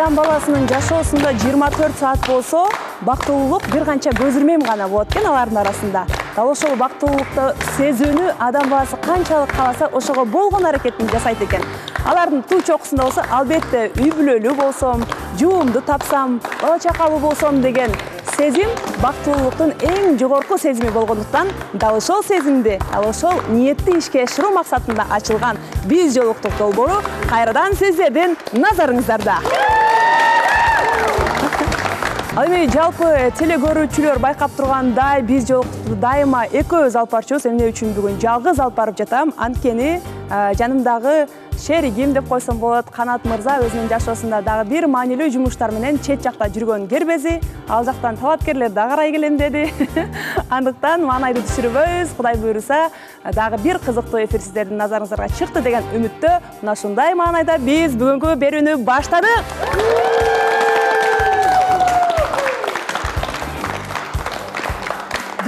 Адам баласынын жашоосунда 24 саат болсо, бактылуулук бир канча көзүрмем гана болот экен алардын арасында. Дал ошол бактылуулукту сезүүнү адам баласы канчалык кааласа, ошого болгон аракетин жасайт экен. Алардын туу чокусунда болсо, албетте үй бүлөлүү болсом, жуумду тапсам, бала чакалуу болсом деген сезим бактылуулуктун эң жогорку сезими болгондуктан, дал ошол сезимди, дал ошол ниетти ишке ашыруу максатында ачылган биз жолуктук долбоору кайрадан сиздердин назарыңыздарда. Ал эми жалпы теле көрүүчүлөр байкап тургандай, биз жолуктукту дайыма экөөбүз алып барчубуз. Эмне үчүн бүгүн жалгыз алып барып жатам? Анткени жанымдагы шеригим деп койсом болот, Канат мырза өзүнүн жашоосунда дагы бир маанилүү жумуштар менен чет жакта жүргөн кербези, ал жактан талапкерлер да карай келем деди. Андыктан маанайды түшүрбөйбүз. Кудай буйруса, дагы бир кызыктуу эфир сиздердин назарыңыздарга чыкты деген үмүттө мына ушундай маанайда биз бүгүнкү берүүнү баштадык.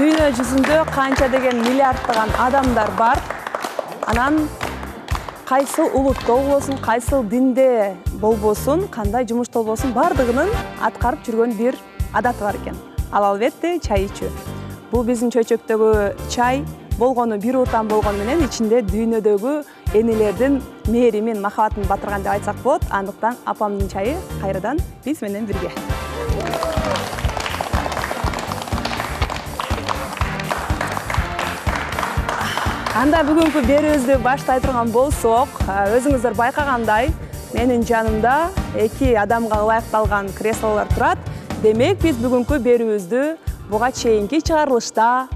Дүйнө жүзүндө канча деген миллиарддаган адамдар бар. Анан кайсыл улутта болбосун, кайсыл динде болбосун, кандай жумушта болбосун, бардыгынын аткарып жүргөн бир адаты бар экен. Ал албетте чай ичүү. Бул биздин чөйчөктөгү чай болгону бир утам болгону менен ичинде дүйнөдөгү энелердин мээримин, махабатын батырган деп айтсак болот. Андыктан апамдын чайы кайрадан биз менен бирге. Анда бүгүнкү берүүбүздү баштай турган болсок, өзүңүздөр байкагандай, менин жанымда эки адамга ылайыкталган креслолор турат. Демек, биз бүгүнкү берүүбүздү буга чейинки чыгарылышта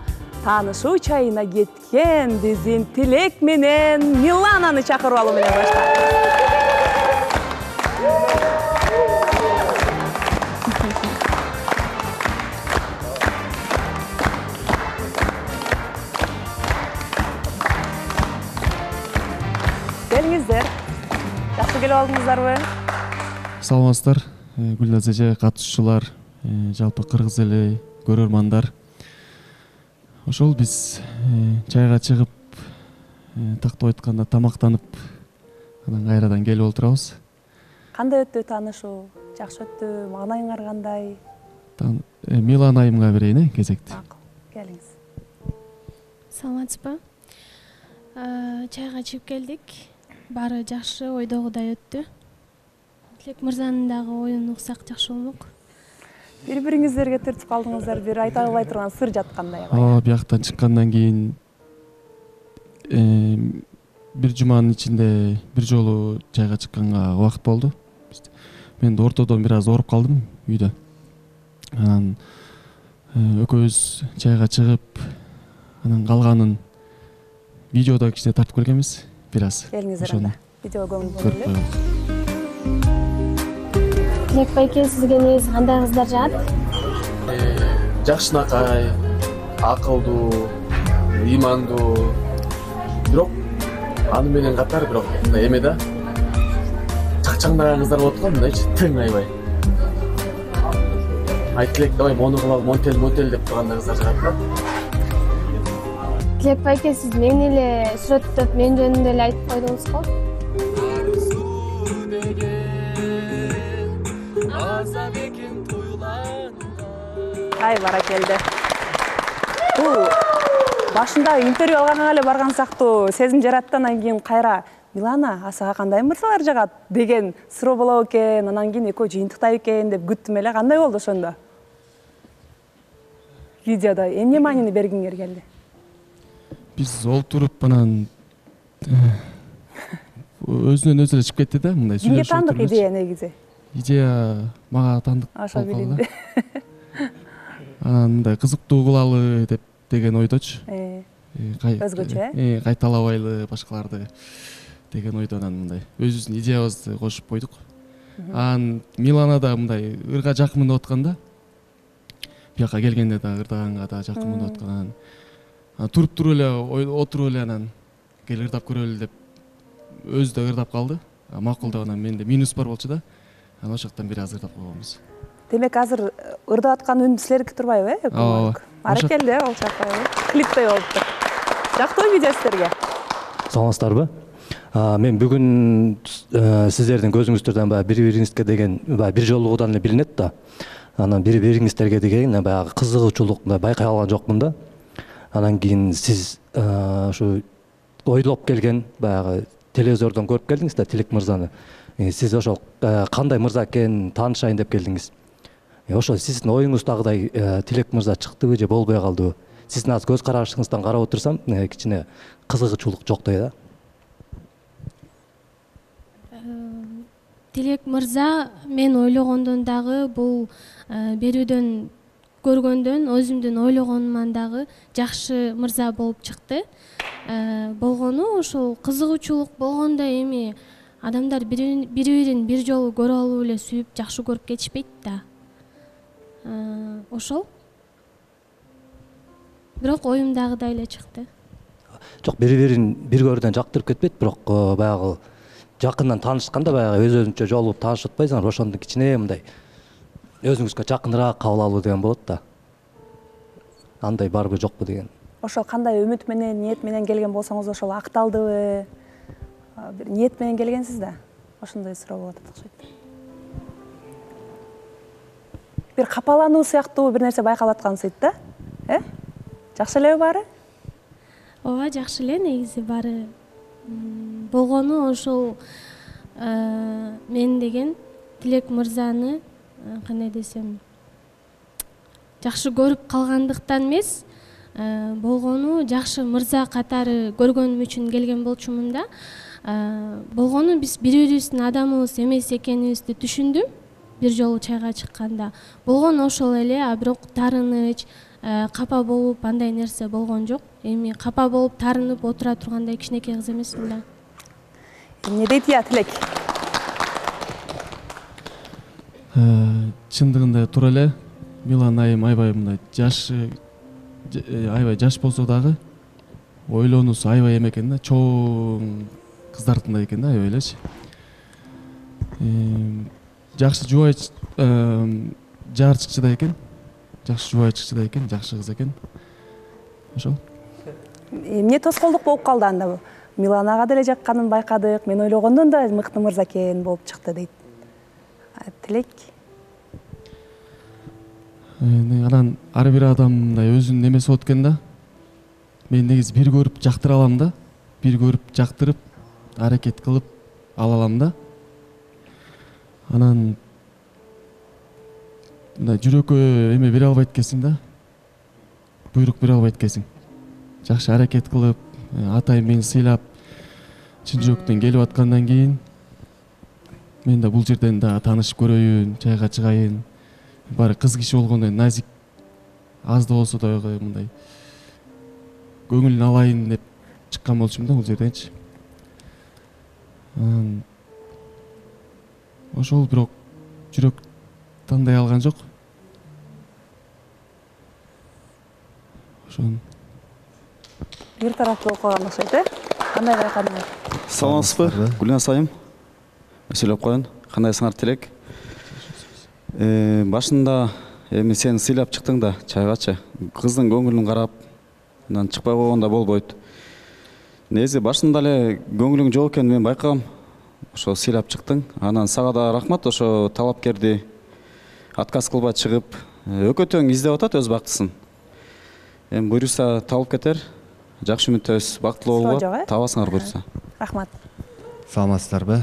таанышуу чайына кеткен биздин Тилек менен Милананы чакырып алуу менен баштайбыз. Келиңиздер. Жакшы келип алдыңыздарбы? Саламатсыздар, Гүлназ эже, катышуучулар, жалпы кыргыз эли, көрөрмандар. Ошол биз чайга чыгып, тактап айтканда тамактанып, анан кайрадан келип отурабыз. Кандай өттү таанышуу? Жакшы өттү, маанайыңар кандай? Милана айымга берейин, кезекти. Макул, келиңиз. Саламатсызбы? Чайга чыгып келдик. Баары жакшы, ойдогудай өттү. Тилек мырзанын дагы оюн уксак жакшы болмок. Бири-бириңиздерге түртүп калдыңыздар, бир айта албай турган сыр жаткандай. Бияктан чыккандан кийин бир жуманын ичинде бир жолу чайга чыкканга убакыт болду. Мен ортодон бир аз ооруп калдым үйдө. Анан экөөбүз чайга чыгып, анан калганын видеодо кичине тартып көргөнбүз. Келиңиздер анда. Видео көңүл бөлөлү. Тилек байке, сизге негизи кандай кыздар жагат? Жакшынакай, акылдуу, ыймандуу. Бирок аны менен катар бирок мындай эме да. Чакчаңдаган кыздар болот го, мындайчы, тың аябай. Айтылек, давай мону кылалы, монтель деп турганда кыздар жагат да. Тилек байке, сиз мени эле сүрөттөп, мен жөнүндө эле айтып койдуңуз го? Ай, баракелде. Бул башында интервью алганга эле барган сактуу сезим жараттан кийин кайра Милана, асага кандай мырзалар жагат деген суроо болот экен, анан кийин экөө жыйынтыктайбы экен деп күттүм эле. Кандай болду ошондо? Видеодо эмне маанини бергиңер келди? Биз олтуруп анан өзүнөн өзү эле чыгып кетти да, мындай сүйлөшүп. Кимге тандык идея негизи? Идея мага тандык. Ошо билинди. Анан мындай кызыктуу кылалы деген ойдочу. Өзгөчө, кайталабайлы башкаларды деген ойдон анан мындай өзүбүздүн идеябызды кошуп койдук. Анан Милана да мындай ырга жакын деп атканда, бияка келгенде да ырдаганга да жакын деп аткан. Туруп эле, отуруп эле анан кел ырдап көрөлү деп өзү да ырдап калды. Макул деп анан менде минус бар болчу да. Анан ошол жактан бир аз ырдап койгонбуз. Демек азыр ырдап аткан үн силердики турбайбы, Баракелде, алчакпайбы. Клиптэй болуптур. Жактуу видео силерге. Саламатсыздарбы? Мен бүгүн сиздердин көзүңүздөрдөн баягы бири-бириңизге деген баягы бир жолугудан эле билинет да. Анан бири-бириңиздерге деген баягы кызыгуучулук байкай алган жокмун да. Анан кийин сиз ушу ойлоп келген баягы телевизордон көрүп келдиңиз да Тилек мырзаны. Сиз ошол кандай мырза экенин таанышайын деп келдиңиз. Ошо сиздин оюңуздагыдай Тилек мырза чыктыбы же болбой калдыбы? Сиздин азыр көз карашыңыздан карап отурсам, кичине кызыгуучулук жоктой да. Тилек мырза мен ойлогондон дагы бул берүүдөн көргөндөн өзүмдүн ойлогонуман дагы жакшы мырза болуп чыкты. Болгону ушул кызыгуучулук болгондо эми адамдар бири-бирин бир жолу көрүп алып эле сүйүп жакшы көрүп кетишпейт да. Ошол. Бирок оюмдагыдай эле чыкты. Жок, бири-бирин бир көрүүдөн жактырып кетпейт, бирок баягы жакындан таанышканда баягы өз-өзүнчө жолугуп таанышып атпайсыңар, ошондо кичине мындай өзүңүзгө жакыныраак кабыл алуу деген болот да. Андай барбы жокпу деген. Ошол кандай үмүт менен, ниет менен келген болсоңуз, ошол акталдыбы? Бир ниет менен келгенсиз да. Ошондой суроо болот окшойт. Бир капалануу сыяктуу бир нерсе байкалып аткансыйт да? Жакшы элеби баары? Ооба, жакшы эле негизи баары. Болгону ошол мен деген Тилек мырзаны кандай десем жакшы көрүп калгандыктан эмес, болгону жакшы мырза катары көргөнүм үчүн келген болчумун да. Болгону биз бири-бирибиздин адамыбыз эмес экенибизди түшүндүм бир жолу чайга чыкканда. Болгону ошол эле, а бирок таарыныч, капа болуп андай нерсе болгон жок. Эми капа болуп таарынып отура тургандай кичинекей кыз эмесмин да. Эмне дейт Тилек? Чындыгында туура эле. Милан айым аябай мындай аябай жаш болсо дагы ойлонуусу аябай эме экен да, чоң кыздардындай экен да, аябай элечи. Жакшы жубай жаарчыкчыдай экен. Жакшы жубайчыкчыдай экен, жакшы кыз экен. Ошол. Эмне тоскоолдук болуп калды анда? Миланага деле жакканын байкадык. Мен ойлогондон да мыкты мырза экен болуп чыкты дейт. Тилек. Анан ар бир адам мындай өзүнүн эмеси болот экен да. Мен негизи бир көрүп жактыра алам да. Бир көрүп жактырып, аракет кылып ала алам да. Анан мындай жүрөккө эме бере албайт экенсиң да. Буйрук бере албайт экенсиң. Жакшы аракет кылып, атайын мени сыйлап, чын жүрөктөн келип аткандан кийин мен да бул жерден да таанышып көрөйүн, чайга чыгайын. Баары кыз киши болгондо назик, аз да болсо да мындай көңүлүн алайын деп чыккан болчумун да бул жерденчи. Ошол бирок жүрөк тандай алган жок. Ошон Бир тараптуу болуп калган окшойт, Кандай байкадыңыз? Саламатсызбы? Гүлназ айым. Сөйлөп коеюн. Кандайсыңар, Тилек? Башында эми сени сыйлап чыктың да чайгачы. Кыздын көңүлүн карап, анан чыкпай койгондо болбойт. Негизи башында эле көңүлүң жок экенин мен байкагам. Ошо сыйлап чыктың. Анан сага да рахмат, ошо талапкерди отказ кылбай чыгып, өкөтөң издеп атат өз бактысын. Эми буйруса табып кетер. Жакшы үмүттөбүз, бактылуу болуп табасыңар буйруса. Рахмат. Саламатсыздарбы?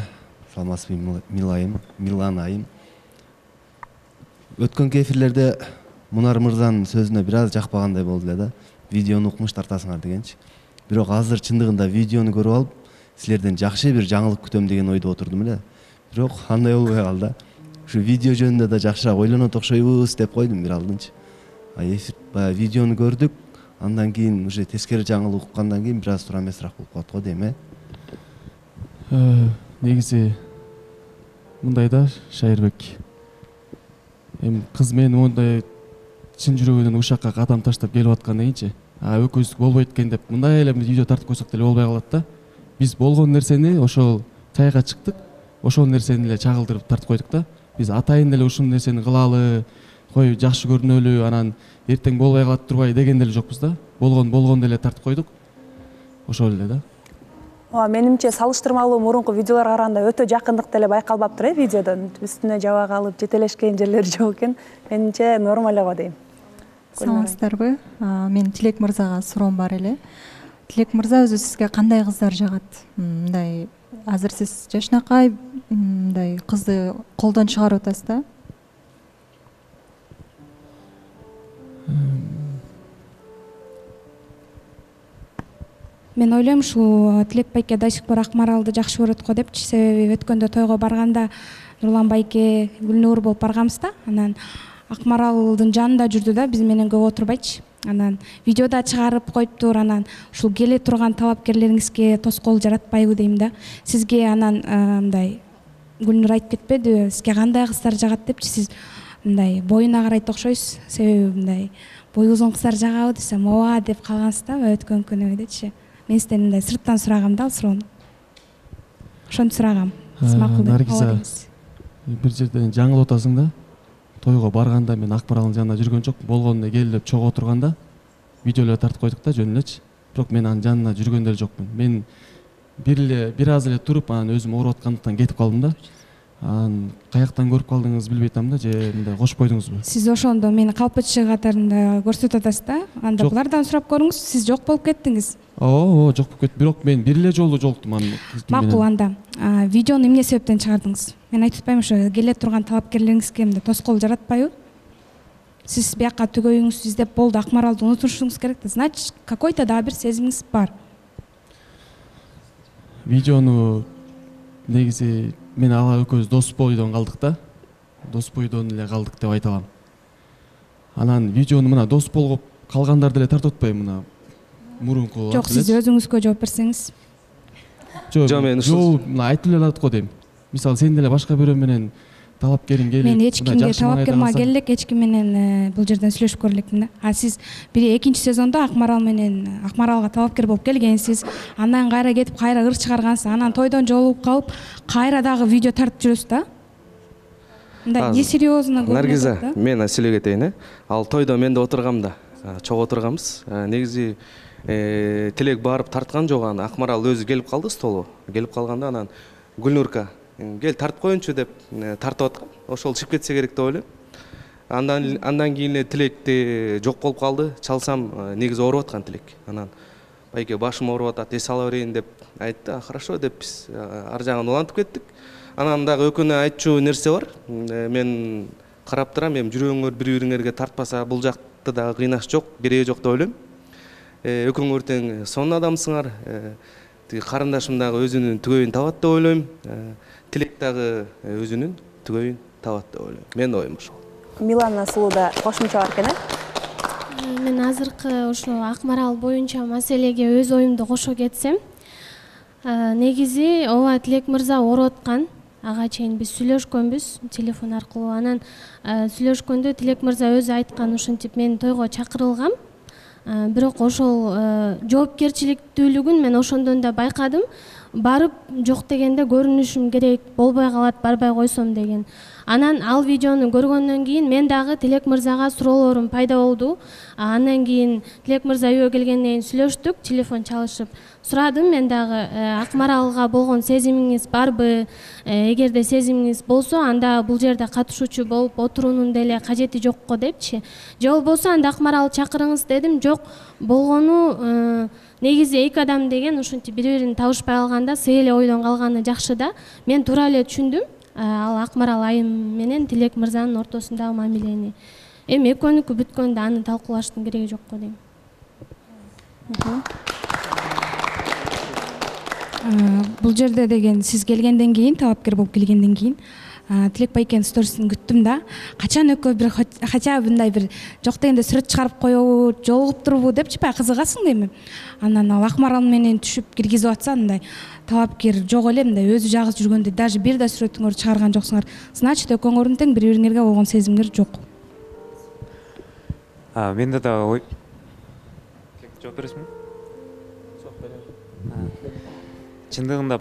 Саламатсызбы Милан айым. Өткөн эфирлерде Мунар мырзанын сөзүнө бир аз жакпагандай болду эле да. Видеону укмуш тартасыңар дегенчи. Бирок азыр чындыгында видеону көрүп алып, силерден жакшы бир жаңылык күтөм деген ойдо отурдум эле. Бирок андай болбой калды да. Ушу видео жөнүндө да жакшыраак ойлонот окшойбуз деп койдум бир алдынчы. Эфир баягы видеону көрдүк, андан кийин уже тескери жаңылык уккандан кийин бир аз туура эмесирээк болуп калат го дейм Негизи мындай да, Шайырбек. Эми кыз мени мондай чын жүрөгүнөн ушакка кадам таштап келип аткандан кийинчи, өкүнчтүү болбойт экен деп мындай эле видео тартып койсок деле болбой калат да. Биз болгон нерсени ошол чайга чыктык, ошол нерсени эле чагылдырып тартып койдук да. Биз атайын эле ушул нерсени кылалы, кой жакшы көрүнөлү, анан эртең болбой калат турбай деген деле жокпуз да. Болгон эле тартып койдук. Ошол эле да. Ооба, менимче салыштырмалуу мурунку видеолорго караганда өтө жакындык деле байкалбаптыр видеодон. Үстүнө жабак алып жетелешкен жерлери жок экен. Менимче нормал эле го дейм. Саламатсыздарбы? Мен Тилек мырзага суроом бар эле. Тилек мырза, өзү сизге кандай кыздар жагат? Мындай азыр сиз жашынакай мындай кызды колдон чыгарып атасыз да? Мен ойлойм ушул Тилек байке до сих пор Акмаралды жакшы көрөт го депчи. Себеби өткөндө тойго барганда Нурлан байке, Гүлнур болуп барганбыз да. Анан Акмаралдын жанында жүрдү да, биз менен көп отурбайчы. Анан видеода чыгарып коюптур. Анан ушул келе турган талапкерлериңизге тоскоол жаратпайбы дейм да. Сизге анан мындай Гүлнур айтып кетпедиби, сизге кандай кыздар жагат депчи. Сиз мындай боюна карайт окшойсуз. Себеби мындай бою узун кыздар жагабы десем, ооба деп калгансыз да өткөн күнү дечи. Мен сизден мындай сырттан сурагам да, суроону. Ошонтип сурагам. Сиз макул деп Наргиза, бир жерден жаңылып атасың да. Тойго барганда мен Акмаралдын жанында жүргөн жок. Болгону келип чогуу отурганда видеолор тартып койдук да, жөн элечи. Бирок мен анын жанына жүргөн деле жокмун. Мен бир аз эле туруп, анан өзүм ооруп аткандыктан кетип калдым да. Анан каяктан көрүп калдыңыз билбей атам да, же мындай кош койдуңузбу? Сиз ошондо мени калпычы катарында көрсөтүп атасыз да. Анда булардан сурап көрүңүз, сиз жок болуп кеттиңиз. Ооба, жок болуп кетти. Бирок мен бир эле жолу жолуктум анын. Макул, анда видеону эмне себептен чыгардыңыз? Мен айтып атпаймынбы, ошо келе турган талапкерлериңизге мындай тоскоол жаратпайбы? Сиз бияка түгөйүңүздү издеп болду, Акмаралды унутушуңуз керек да. Значит, какой-то да бир сезимиңиз бар. Видеону негизи мен ала экөөбүз дос бойдон калдык да. Дос бойдон эле калдык деп айта алам. Анан видеону мына дос болуп калгандар деле тартып атпайбы мына мурунку? Жок, сиз өзүңүзгө жооп берсеңиз. Жок, мен мына айтып эле атат го дейм. Мисалы, сен деле башка бирөө менен талапкериң келип, мен эч кимге талапкер мага келе элек, эч ким менен бул жерден сүйлөшүп көрө элекмин да. А сиз бир экинчи сезондо Акмаралга талапкер болуп келгенсиз, андан кайра кетип кайра ыр чыгаргансыз, анан тойдон жолугуп калып кайра дагы видео тартып жүрөсүз да. Мындай несерьезно көрүнөт. Наргиза, мен сөйлөй кетейин. Ал тойдо мен да отургам да, чогуу отурганбыз. Негизи Тилек барып тарткан жок, аны Акмарал өзү келип калды столу. Келип калганда анан Гүлнурка кел тартып коюнчу деп тартып аткан. Ошол чыгып кетсе керек деп ойлойм. Андан кийин эле Тилекти жок болуп калды. Чалсам негизи ооруп аткан Тилек. Анан байке башым ооруп атат, эс ала берейин деп айтты. Хорошо деп биз ар жагын улантып кеттик. Анан дагы өкүнө айтчу нерсе бар. Мен карап турам, эми жүрөгүңөр бири-бириңерге тартпаса бул жакты дагы кыйнаш жок, кереги жок деп ойлойм. Экөөңөр тең сонун адамсыңар. Тиги карындашым дагы өзүнүн түгөйүн табат деп ойлойм. Тилек дагы өзүнүн түгөйүн табат деп ойлойм. Менин оюм ошол. Милана Сулуда кошумча бар экен, э? Мен азыркы ошо Акмарал боюнча маселеге өз оюмду кошо кетсем, негизи ооба Тилек мырза ооруп аткан. Ага чейин биз сүйлөшкөнбүз телефон аркылуу. Анан сүйлөшкөндө Тилек мырза өзү айткан, ушинтип мен тойго чакырылгам. Бирок ошол жоопкерчиликтүүлүгүн мен ошондон да байкадым. Барып жок дегенде көрүнүшүм керек, болбой калат барбай койсом деген. Анан ал видеону көргөндөн кийин мен дагы Тилек мырзага суроолорум пайда болду. Андан кийин Тилек мырза үйгө келгенден кийин сүйлөштүк, телефон чалышып. Сурадым мен дагы Акмаралга болгон сезимиңиз барбы? Эгерде сезимиңиз болсо, анда бул жерде катышуучу болуп отуруунун деле кажети жокко депчи. Же болбосо анда Акмарал чакырыңыз дедим. Жок, болгону негизи эки адам деген ушинтип бири-бирин табышпай калганда сый эле ойдон калганы жакшы да. Мен туура эле түшүндүм ал Акмарал айым менен Тилек мырзанын ортосундагы мамилени. Эми экөөнүкү бүткөндө аны талкуулаштын кереги жок го дейм. Бул жерде деген сиз келгенден кийин, талапкер болуп келгенден кийин Тилек байкенин сторисин күттүм да. Качан экөө бир хотя мындай бир жок дегенде сүрөт чыгарып коебу, жолугуптурбу депчи, баягы кызыгасың дейм. Анан ал Акмарал менен түшүп киргизип атса, мындай талапкер жок эле, мындай өзү жалгыз жүргөндө даже бир да сүрөтүңөрдү чыгарган жоксуңар. Значит, экөөңөрдүн тең бири-бириңерге болгон сезимиңер жок. Менде да ой. Жооп бересизби? Чындыгында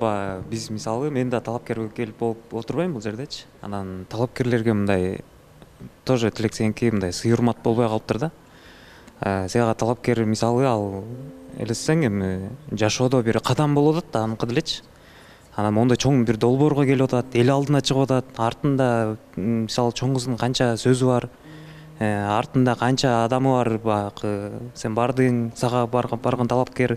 биз мисалы мен да талапкер келип болуп отурбайм бул жердечи. Анан талапкерлерге мындай тоже Тилек сеники мындай сый урмат болбой калыптыр да. сага талапкер мисалы ал элестесең эми жашоодо бир кадам болуп атат да аныкы делечи. Анан моундай чоң бир долбоорго келип атат, эл алдына чыгып атат. Артында мисалы чоң кыздын канча сөзү бар, артында канча адамы бар, баягы сен бардың, сага барган талапкер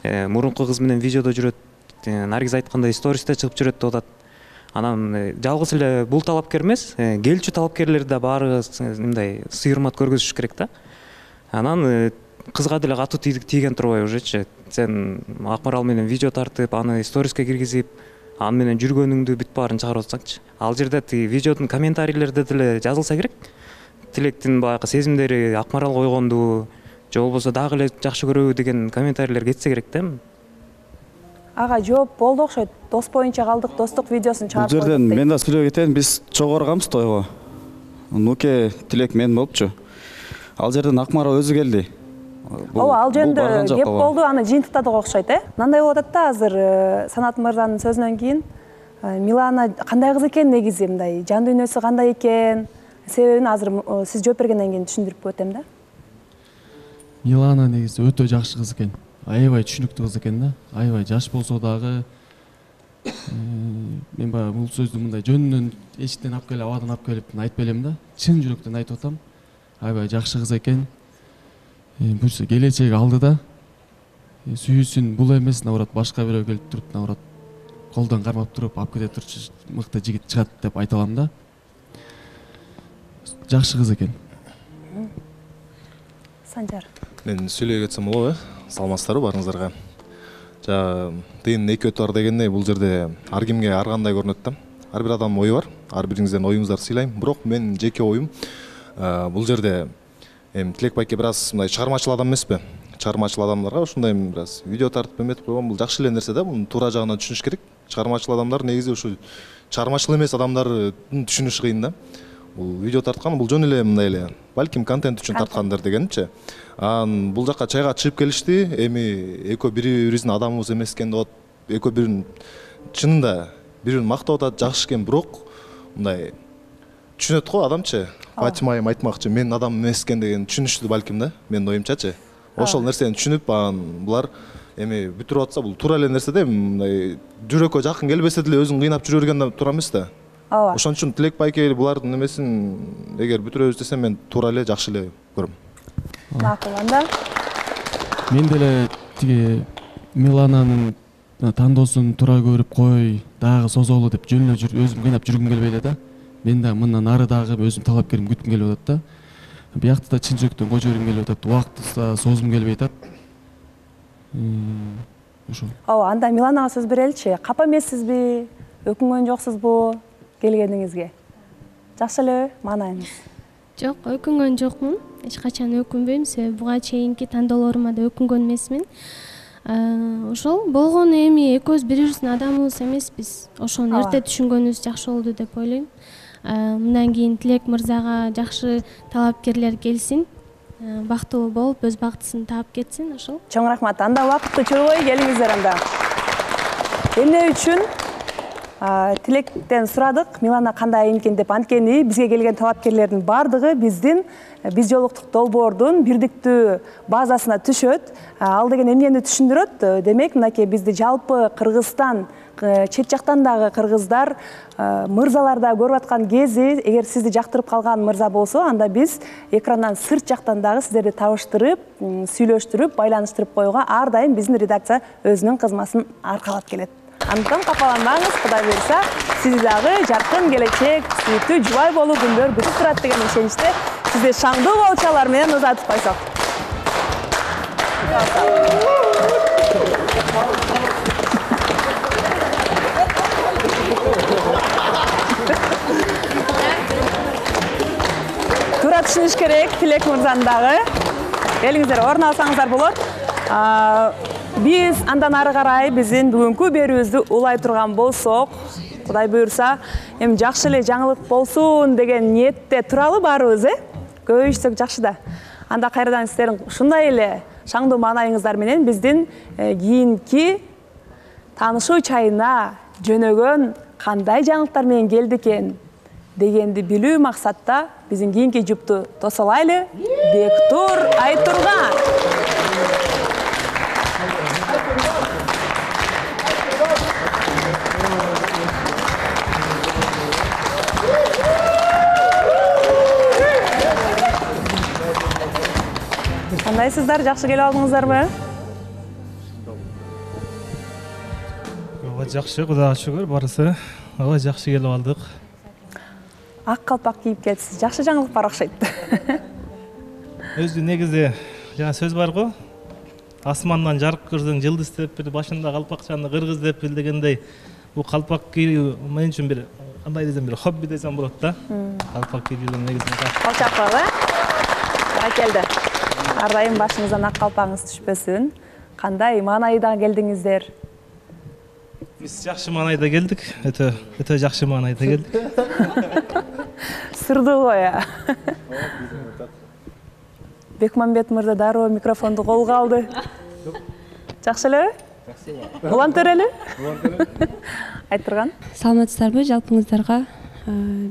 мурунку кыз менен видеодо жүрөт, Наргиз айткандай стористе чыгып жүрөт деп атат. Анан жалгыз эле бул талапкер эмес, келчү талапкерлер да баары мындай сыйырмат көргөзүш керек да. Анан кызга деле катуу тийген турбай ужечи. Сен Акмарал менен видео тартып, аны сториске киргизип, аны менен жүргөнүңдү бүт баарын чыгарып атсаңчы. Ал жерде видеодун комментарийлерде деле жазылса керек. Тилектин баягы сезимдери Акмарал койгонду, же болбосо дагы эле жакшы көрөбү деген комментарийлер кетсе керек да. Ага, жооп болду окшойт. Дос боюнча калдык, достук видеосун чыгарып койдук. Бул жерден мен да сүйлөп кетейин, биз чогуу барганбыз тойго. Нуке, Тилек мен болупчу. Ал жерден Акмарал өзү келди. Ооба, ал жөнүндө кеп болду, аны жыйынтыктадык окшойт, Мындай болуп атат да азыр Санат мырзанын сөзүнөн кийин Милана кандай кыз экен негизи, мындай жан дүйнөсү кандай экен, себебин азыр сиз жооп бергенден кийин түшүндүрүп өтөм да. Милана негизи өтө жакшы кыз экен. Аябай түшүнүктүү кыз экен да. Аябай жаш болсо дагы мен баягы бул сөздү мындай жөнүнөн эчиктен алып келип, абадан алып келип айтпай элем да. Чын жүрөктөн айтып атам. Аябай жакшы кыз экен. Буюрса келечеги алдыда. Сүйүүсүн бул эмес, наоборот башка бирөө келип туруп, наоборот колдон кармап туруп, алып кете турчу мыкты жигит чыгат деп айта алам да. Жакшы кыз экен. Санжар. Мен сүйлөй кетсем болобу, саламатсыздарбы баарыңыздарга. Жана тыйын эки өтө бар дегендей, бул жерде ар кимге ар кандай көрүнөт да. Ар бир адамдын ою бар. Ар бириңизден оюңуздарды сыйлайм. Бирок менин жеке оюм бул жерде Тилек байке бир аз мындай чыгармачыл адам эмеспи? Чыгармачыл адамдарга ушундай бир аз видео тартып эметип койгон, бул жакшы эле нерсе да. Муну туура жагынан түшүнүш керек. Чыгармачыл адамдар негизи ушу чыгармачыл эмес адамдардын түшүнүш кыйын да. Бул видео тарткан бул жөн эле мындай эле балким контент үчүн тарткандыр дегенчи. Бул жака чайга чыгып келишти. Эми экөө бири-бирибиздин адамыбыз эмес экен деп атат. Экөө бирин чынында бирин мактап атат, жакшы экен, бирок мындай түшүнөт го адамчы. Фатима айым айтмакчы, мен адам эмес экен деген түшүнүштү балким да, менин оюмчачы. Ошол нерсени түшүнүп, булар эми бүтүрүп атса, бул туура эле нерсе да, мындай жүрөккө жакын келбесе деле өзүн кыйнап жүрө берген туура эмес да. Ооба. Ошон үчүн Тилек байке булардын немесин эгер бүтүрөбүз десем, мен туура эле жакшы эле көрөм. Макул, анда Мен деле тиги Милананын тандоосун туура көрүп кой, дагы созолу деп жөн эле өзүм кыйнап жүргүм келбей эле да. Мен да мындан ары дагы өзүм талапкерим күткүм келип атат да. Биякты да чын жүрөктөн кое жибергим келип атат, убакытты да созгум келбей атат. Ошол. Ооба, анда Миланага сөз береличи. Капа эмессизби? Өкүнгөн жоксузбу келгениңизге? Жакшы элеби маанайыңыз? Жок, өкүнгөн жокмун. Эч качан өкүнбөйм, себеби буга чейинки тандоолорума да өкүнгөн эмесмин. Ошол болгону эми экөөбүз бири-бирибиздин адамыбыз эмеспиз. Ошону эрте түшүнгөнүбүз жакшы болду деп ойлойм. Мындан кийин Тилек мырзага жакшы талапкерлер келсин. Бактылуу болуп, өз бактысын таап кетсин, ошол. Чоң рахмат. Анда убакытты чыгыбай келиңиздер анда. Эмне үчүн Тилектен сурадык, Милана кандай айым экен деп. Анткени бизге келген талапкерлердин бардыгы биз жолуктук долбоордун бирдиктүү базасына түшөт. Ал деген эмнени түшүндүрөт? Демек, мынакей бизди жалпы Кыргызстан, чет жактан дагы кыргыздар, мырзалар да көрүп аткан кези, эгер сизди жактырып калган мырза болсо, анда биз экрандан сырт жактан дагы сиздерди табыштырып, сүйлөштүрүп, байланыштырып коюуга ар дайым биздин редакция өзүнүн кызмасын аркалап келет. Андыктан капаланбаңыз, Кудай буйрса, сизди дагы жаркын келечек, сүйүктүү жубай болуу күндөр күтүп турат деген ишеничте сизди шаңдуу болчалар менен узатып койсок. Туура түшүнүш керек, Тилек мырзаны дагы. Келиңиздер, орун алсаңыздар болот. Биз андан ары карай биздин бүгүнкү берүүбүздү улай турган болсок, Кудай буйрса, эми жакшы эле жаңылык болсун деген ниетте туралы баарыбыз, көбөйүшсөк жакшы да. Анда кайрадан сиздердин ушундай эле шаңдуу маанайыңыздар менен биздин кийинки таанышуу чайына жөнөгөн кандай жаңылыктар менен келди экен, дегенди билүү максатта биздин кийинки жупту тосолайлы. Бектур Айтурган. Кандайсыздар, жакшы келип алдыңыздарбы? Ооба жакшы, Кудайга шүгүр, барысы. Ооба жакшы келип алдык. Ак калпак кийип келипсиз. Жакшы жаңылык бар окшойт. Өзү негизи жана сөз бар го. Асмандан жарык көрсөң жылдыз деп бир башында калпакчаны кыргыз деп бил дегендей. Бул калпак кийүү мен үчүн бир кандай десем бир хобби десем болот да. Калпак кийүү негизи. Алчакпабы? Келди. Ар дайым башыңыздан ак калпагыңыз түшпөсүн. Кандай маанайда келдиңиздер? Биз жакшы маанайда келдик. Өтө жакшы маанайда келдик. Сырдуу го я. Бекмамбет мырза дароо микрофонду колго алды. Жакшы элеби? Улан төрөлү? Айтырган. Саламатсыздарбы жалпыңыздарга?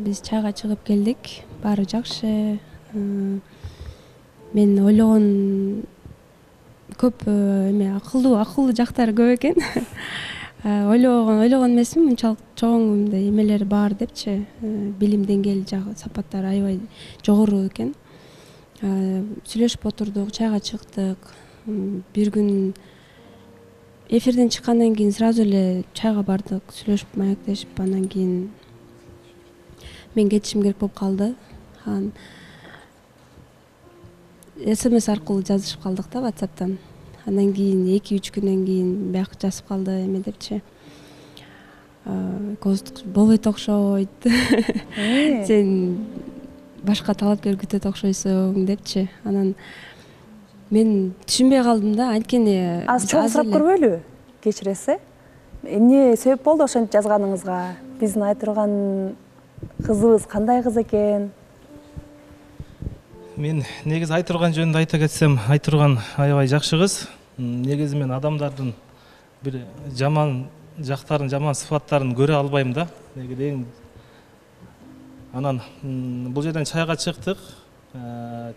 Биз чайга чыгып келдик. Баары жакшы. Мен ойлогон көп эме акылдуу жактары көп экен. Ойлогон эмесмин, мынчалык чоң мындай эмелери бар депчи. Билим деңгээли жагы сапаттары аябай жогору экен. Сүйлөшүп отурдук, чайга чыктык. Бир күн эфирден чыккандан кийин сразу эле чайга бардык, сүйлөшүп маектешип, андан кийин мен кетишим керек болуп калды. СМС аркылуу жазышып калдык да WhatsApp'тан. Андан кийин 2-3 күндөн кийин бияк жазып калды эме депчи. Болбойт окшойт. Сен башка талапкер күтөт окшойсуң депчи. Анан мен түшүнбөй калдым да, анткени аз чоң сурап көрбөйлү? Кечиресиз. Эмне себеп болду ошентип жазганыңызга? Биздин Айтурган кызыбыз кандай кыз экен? Мен негизи Айтурган жөнүндө айта кетсем, Айтурган аябай жакшы кыз. Негизи мен адамдардын бир жаман жактарын, жаман сыфаттарын көрө албайм да. Негизи анан бул жерден чайга чыктык.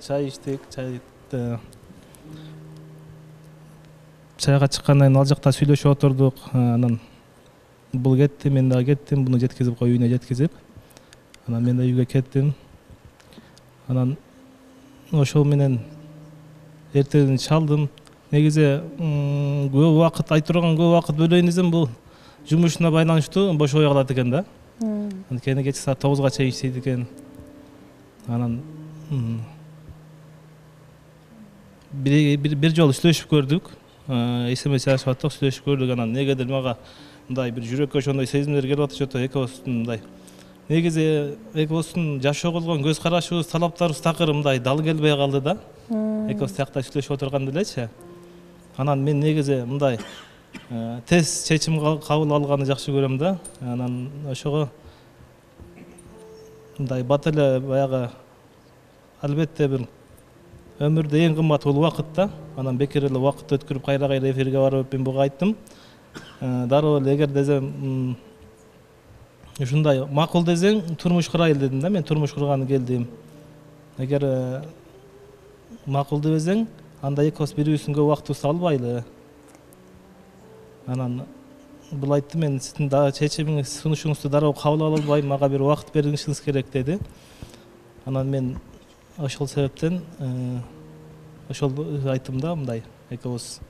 Чай иштик, чайга чыккандан кийин ал жакта сүйлөшүп отурдук. Анан бул кетти, мен дагы кеттим, буну жеткизип кой, үйүнө жеткизип. Анан мен да үйгө кеттим. Анан ошол менен эртеден чалдым. Негизи көп убакыт Айтурган көп убакыт бөлөйүн десем, бул жумушуна байланыштуу бошобой калат экен да. Анткени кечки саат 9-га чейин иштейт экен. Анан бир жолу сүйлөшүп көрдүк. СМС жазышып аттык, сүйлөшүп көрдүк. Анан негедир мага мындай бир жүрөккө ошондой сезимдер келип атышат, экөөбүздүн мындай. Негизи экөөбүздүн жашоо кылган көз карашыбыз, талаптарыбыз такыр мындай дал келбей калды да. Экөөбүз тиякта сүйлөшүп отурганда элечи. Анан мен негизи мындай тез чечим кабыл алганы жакшы көрөм да. Анан ошого мындай бат эле баягы албетте бир өмүрдө эң кымбат бул убакыт да. Анан бекер эле убакыт өткөрүп кайра эфирге барып мен буга айттым. Дароо эле эгер десем ушундай макул десең турмуш курайын дедим да. Мен турмуш курганы келдим. Эгер макул дебесең, анда экөөбүз бири-бирибиздин көп убактыбызды албайлы. Анан бул айтты, мен сиздин чечимиңиз, сунушуңузду дароо кабыл ала албайм, мага бир убакыт беришиңиз керек деди. Анан мен ошол себептен ошол айттым да, мындай экөөбүз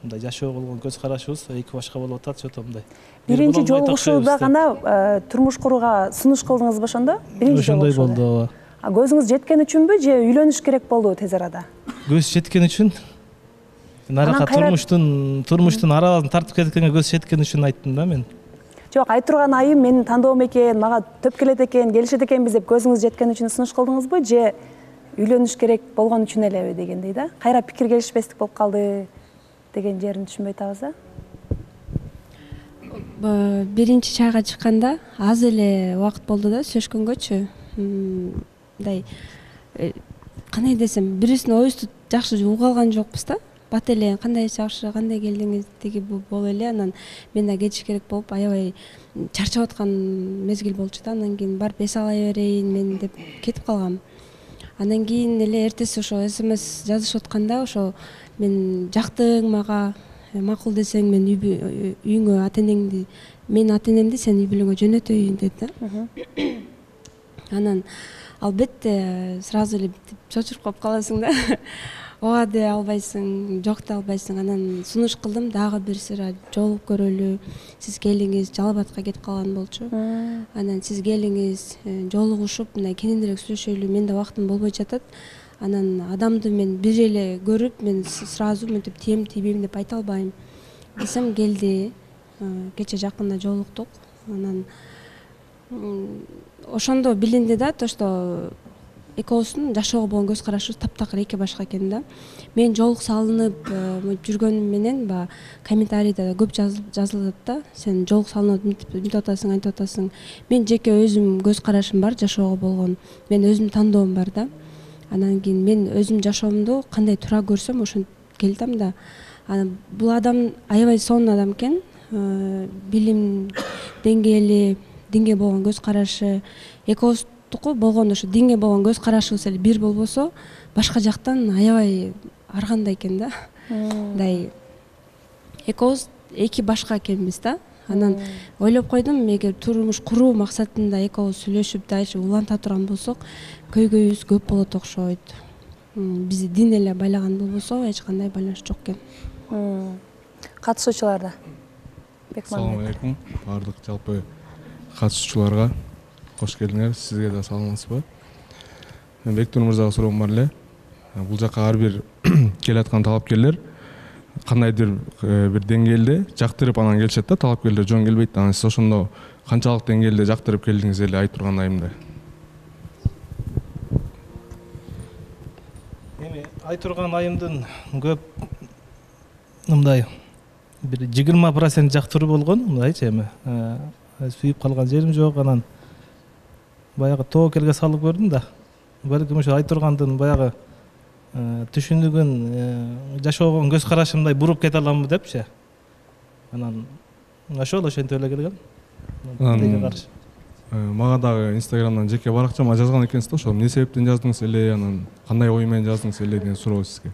мындай жашоо болгон көз карашыбыз эки башка болуп атат, ошото мындай. Биринчи жолугушууда гана турмуш курууга сунуш кылдыңызбы ошондо? Биринчи жолугушууда. Ошондой болду, ооба. Көзүңүз жеткен үчүнбү же үйлөнүш керек болду тез арада? Көз жеткен үчүн. Наракка турмуштун араларын тартып кеткенге көз жеткен үчүн айттым да мен. Жок, Айтурган айым менин тандоом экен, мага төп келет экен, келишет экенбиз деп көзүңүз жеткен үчүн сунуш кылдыңызбы же үйлөнүш керек болгон үчүн элеби дегендей да? Кайра пикир келишпестик болуп калды деген жерин түшүнбөй атабыз да? Биринчи чайга чыкканда аз эле убакыт болду да, сүйлөшкөнгөчү. Мындай кандай десем, бирибиздин оюбузду жакшы уга алган жокпуз да. бат эле кандай жакшы кандай келдиңиз тиги болуп эле анан мен да кетиш керек болуп аябай чарчап аткан мезгил болчу да. Анан кийин барып эс алай берейин мен деп кетип калгам. Анан кийин эле эртеси ошо СМС жазышып атканда ошо мен жактың мага макул десең мен үйүңө ата энеңди мен ата энемди сен үй бүлөңө жөнөтөйүн деди да. Анан албетте сразу эле чочуруп калып каласың да. Ооба дей албайсың, жок дей албайсың. Анан сунуш кылдым, дагы бир сыра жолугуп көрөлү. Сиз келиңиз, Жалал Абадка кетип калган болчу. Анан сиз келиңиз, жолугушуп, мындай кененирээк сүйлөшөлү. Менде убактым болбой жатат. Анан адамды мен бир эле көрүп, мен сразу мынтип тием тийбейм деп айта албайм. Десем келди. Кече жакында жолуктук. Анан ошондо билинди да, то что экөөбүздүн жашоого болгон көз карашыбыз таптакыр эки башка экен да. Мен жолук салынып жүргөнүм менен баягы комментарийде көп жазылат да. Сен жолук салынып мынтип атасың, антип атасың. Мен жеке өзүм көз карашым бар жашоого болгон. Мен өзүм тандоом бар да. Анан кийин мен өзүм жашоомду кандай туура көрсөм ошентип келдим да. Анан бул адам аябай сонун адам экен. Билим деңгээли, динге болгон көз карашы экөөбүздүкү болгондо ошо динге болгон көз карашыбыз эле бир болбосо, башка жактан аябай ар кандай экен да. Мындай экөөбүз эки башка экенбиз да. Анан ойлоп койдум, эгер турмуш куруу максатында экөөбүз сүйлөшүп дальше уланта турган болсок, көйгөйүбүз көп болот окшойт. Бизди дин эле байлаган болбосо, эч кандай байланыш жок экен. Катышуучуларда. Assalamu alaikum. Бардык жалпы катышуучуларга кош келдиңер. Сизге да саламатсызбы? Мен Бектур мырзага суроом бар эле. Бул жака ар бир келаткан талапкерлер кандайдыр бир деңгээлде жактырып анан келишет да, талапкерлер жөн келбейт. Анан сиз ошондо канчалык деңгээлде жактырып келдиңиз эле айтып турган айымда. Эми айтып турган айымдын көп мындай бир 20% жактыруу болгон, мындайчы эми. Сүйүп калган жерим жок, анан баягы тоокерге салып көрдүм да. Балким ошо айтып тургандын баягы түшүнүгүн жашоого көз карашымдай буруп кете аламбы депчи. Анан ошол ошентип эле келгем. Мага дагы Инстаграмдан жеке баракчама жазган экенсиз да, ошол эмне себептен жаздыңыз эле, анан кандай ой менен жаздыңыз эле деген суроо сизге.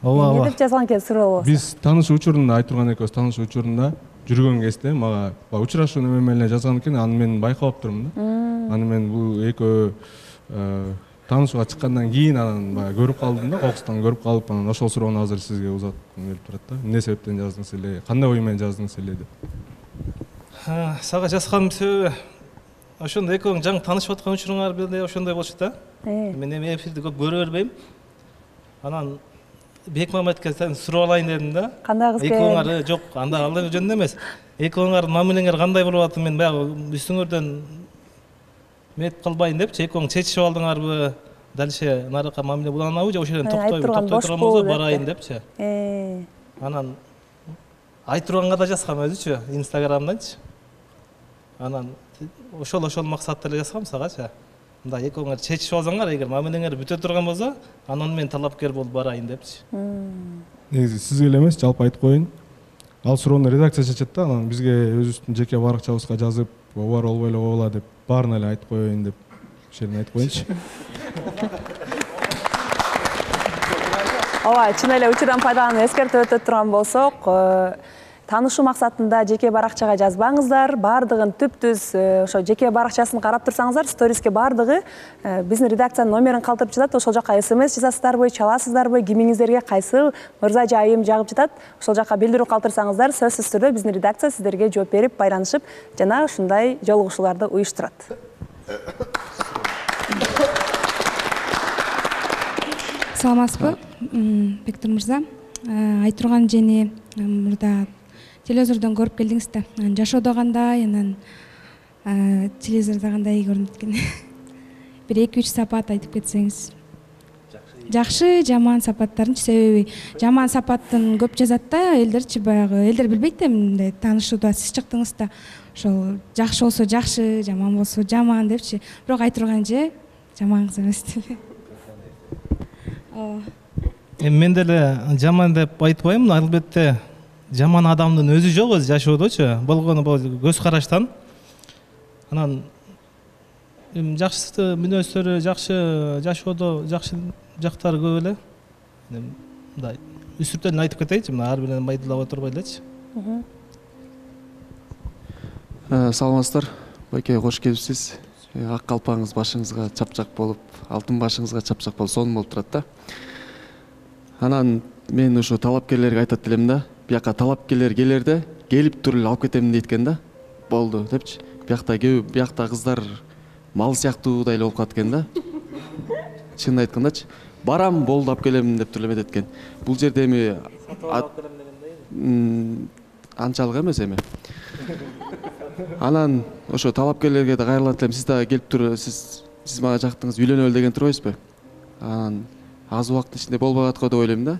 Эмне деп жазган экен суроо? Биз таанышуу учурунда айтып турган экөөбүз таанышуу учурунда жүргөн кезде мага учурашуу неме менен жазган экен, аны мен байкап турмун да. Аны мен бул экөө таанышууга чыккандан кийин анан баягы көрүп калдым да, кокустан көрүп калып, анан ошол суроону азыр сизге узаткым келип турат да. Эмне себептен жаздыңыз эле, кандай ой менен жаздыңыз эле деп. Сага жазганымдын себеби ошондо экөөң жаңы таанышып аткан учуруңар беле ошондой болчу да. Мен эми эфирди көп көрө бербейм. Анан Бекмамбетке сен суроо алайын дедим да. Кандай кыз экен? Экөөңөр жок, анда ал жөнүндө эмес. Экөөңөрдүн мамилеңер кандай болуп атат, мен баягы үстүңөрдөн мет кылбайын депчи, экөөң чечишип алдыңарбы, дальше нарыкка мамиле буланабы же ошол жерден токтой турган болсо барайын депчи. Анан айтып турганга да жазгам өзүчү, Инстаграмданчы. Анан ошол максатта эле жазгам сагачы. Мындай экөөңөр чечишип алсаңар, эгер мамилеңер бүтө турган болсо, анан мен талапкер болуп барайын депчи. Негизи сизге эле эмес, жалпы айтып коеюн. Ал суроону редакция чечет да, анан бизге өзүбүздүн жеке баракчабызга жазып, ооба болбой эле кобула деп баарына эле айтып коеюн деп ошол айтып коеюнчу. Ооба, чын эле учурдан пайдаланып эскертип өтө турган болсок, таанышуу максатында жеке баракчага жазбаңыздар. Бардыгын түп-түз ошо жеке баракчасын карап турсаңыздар, сториске бардыгы биздин редакциянын номерин калтырып жатат. Ошол жака СМС жазасыздарбы, чаласыздарбы, кимиңиздерге кайсыл мырза же айым жагып жатат. Ошол жака билдирүү калтырсаңыздар, сөзсүз түрдө биздин редакция сиздерге жооп берип, байланышып жана ушундай жолугушууларды уюштурат. Саламатсызбы, Бектур мырза. Айтып турган жени мурда телевизордон көрүп келдиңиз да. Жашоодо кандай, анан телевизордо кандай көрүнөт экен. Бир 2-3 сапат айтып кетсеңиз. Жакшы, жаман сапаттарынчы, себеби жаман сапатын көп жазат да элдерчи, баягы элдер билбейт да, мындай таанышууда сиз чыктыңыз да. Ошол жакшы болсо жакшы, жаман болсо жаман депчи. Бирок айтып турган же жаман кыз эмес деп. Мен деле жаман деп айтпаймын, албетте жаман адамдын өзү жок өзү жашоодочу. Болгону бул көз караштан. Анан жакшы мүнөздөрү, жакшы жашоодо жакшы жактары көп эле. Мындай үстүртөн айтып кетейинчи, мына ар биринен майдалап отурбай элечи. Саламатсыздар, байке кош келипсиз. Ак калпаңыз башыңызга чапчак болуп, алтын башыңызга чапчак болуп, сонун болуп турат да. Анан мен ушу талапкерлерге айтат элем да, бияка талапкерлер келерде келип туруп эле алып кетем дейт экен да. Болду депчи. Биякта кыздар мал сыяктуудай эле болуп калат экен да. Чынын айткандачы. Барам, болду алып келем деп туруп эле экен. Бул жерде эми анчалык эмес эми. Анан ошо талапкерлерге да кайрылат элем. Сиз да келип туруп, сиз мага жактыңыз, үйлөнөлү деген турбайсызбы? Анан аз убакыттын ичинде болбой атко деп ойлойм да.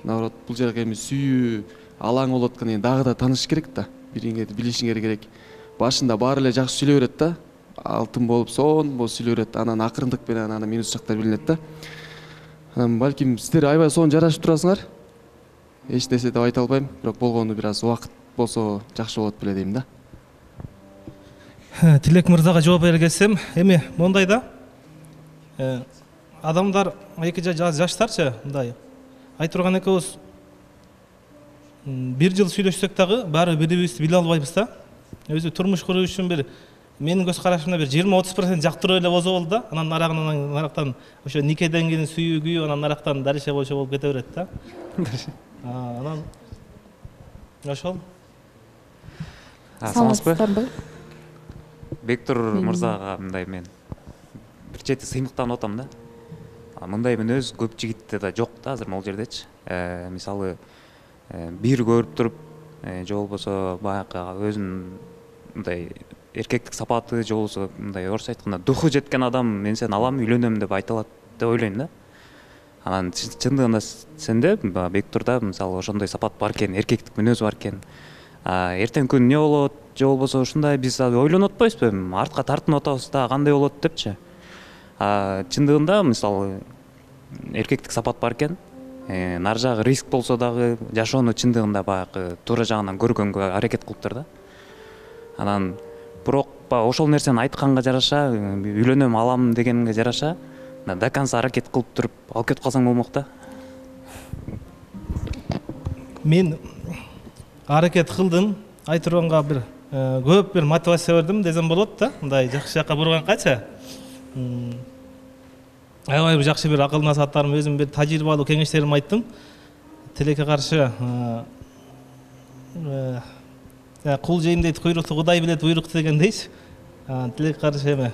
Наоборот, бул жерге эми сүйүү алаң болуп аткан дагы да таанышыш керек да. Бириңерди билишиңер керек. Башында баары эле жакшы сүйлөй берет да. Алтын болуп, сонун болуп сүйлөй берет. Анан акырындык менен анан минус жактар билинет да. Анан балким сиздер аябай сонун жарашып турасыңар. Эч нерсе деп айта албайм, бирок болгону бир аз убакыт болсо жакшы болот беле дейм да. Тилек мырзага жооп бере келсем, эми мондай да. Адамдар эки жаштарчы, мындай. Айтырган экөөбүз бир жыл сүйлөшсөк дагы баары бири-бирибизди биле албайбыз да. Өзү турмуш куруу үчүн бир менин көз карашымда бир 20-30% жактыруу эле болсо болду да. Анан нарактан ошо никеден кийин сүйүү күйүү, анан нарактан дарыша болчу болуп кете берет да. Анан ошол. Саламатсызбы? Бектур мырзага мындай мен бир чети сыймыктанып атам да. Мындай мүнөз көп жигитте да жок да азыр могул жердечи. Мисалы бир көрүп туруп, же болбосо баягы өзүнүн мындай эркектик сапаты, же болбосо мындай орусча айтканда духу жеткен адам мен сени алам, үйлөнөм деп айта алат деп ойлойм да. Анан чындыгында сенде Бектурда мисалы ошондой сапат бар экен, эркектик мүнөз бар экен. Эртең күн эмне болот, же болбосо ушундай биз ойлонуп атпайбызбы? Артка тартынып атабыз да, кандай болот депчи. Чындыгында мисалы эркектик сапат бар экен. Нары жагы риск болсо дагы жашоону чындыгында баягы туура жагынан көргөнгө аракет кылыптыр да. Анан бирок ошол нерсени айтканга жараша, үйлөнөм алам дегенге жараша, до конца аракет кылып туруп алып кетип калсаң болмок да. Мен аракет кылдым, айтырганга бир көп бир мотивация бердим десем болот да. Мындай жакшы жакка бурганкачы. Аябай жакшы бир акыл насааттарым, өзүм бир тажрыйбалуу кеңештерим айттым. Тилекке каршы кул жейм дейт, куйрукту Кудай билет, буйрукту дегендейчи. Тилекке каршы эме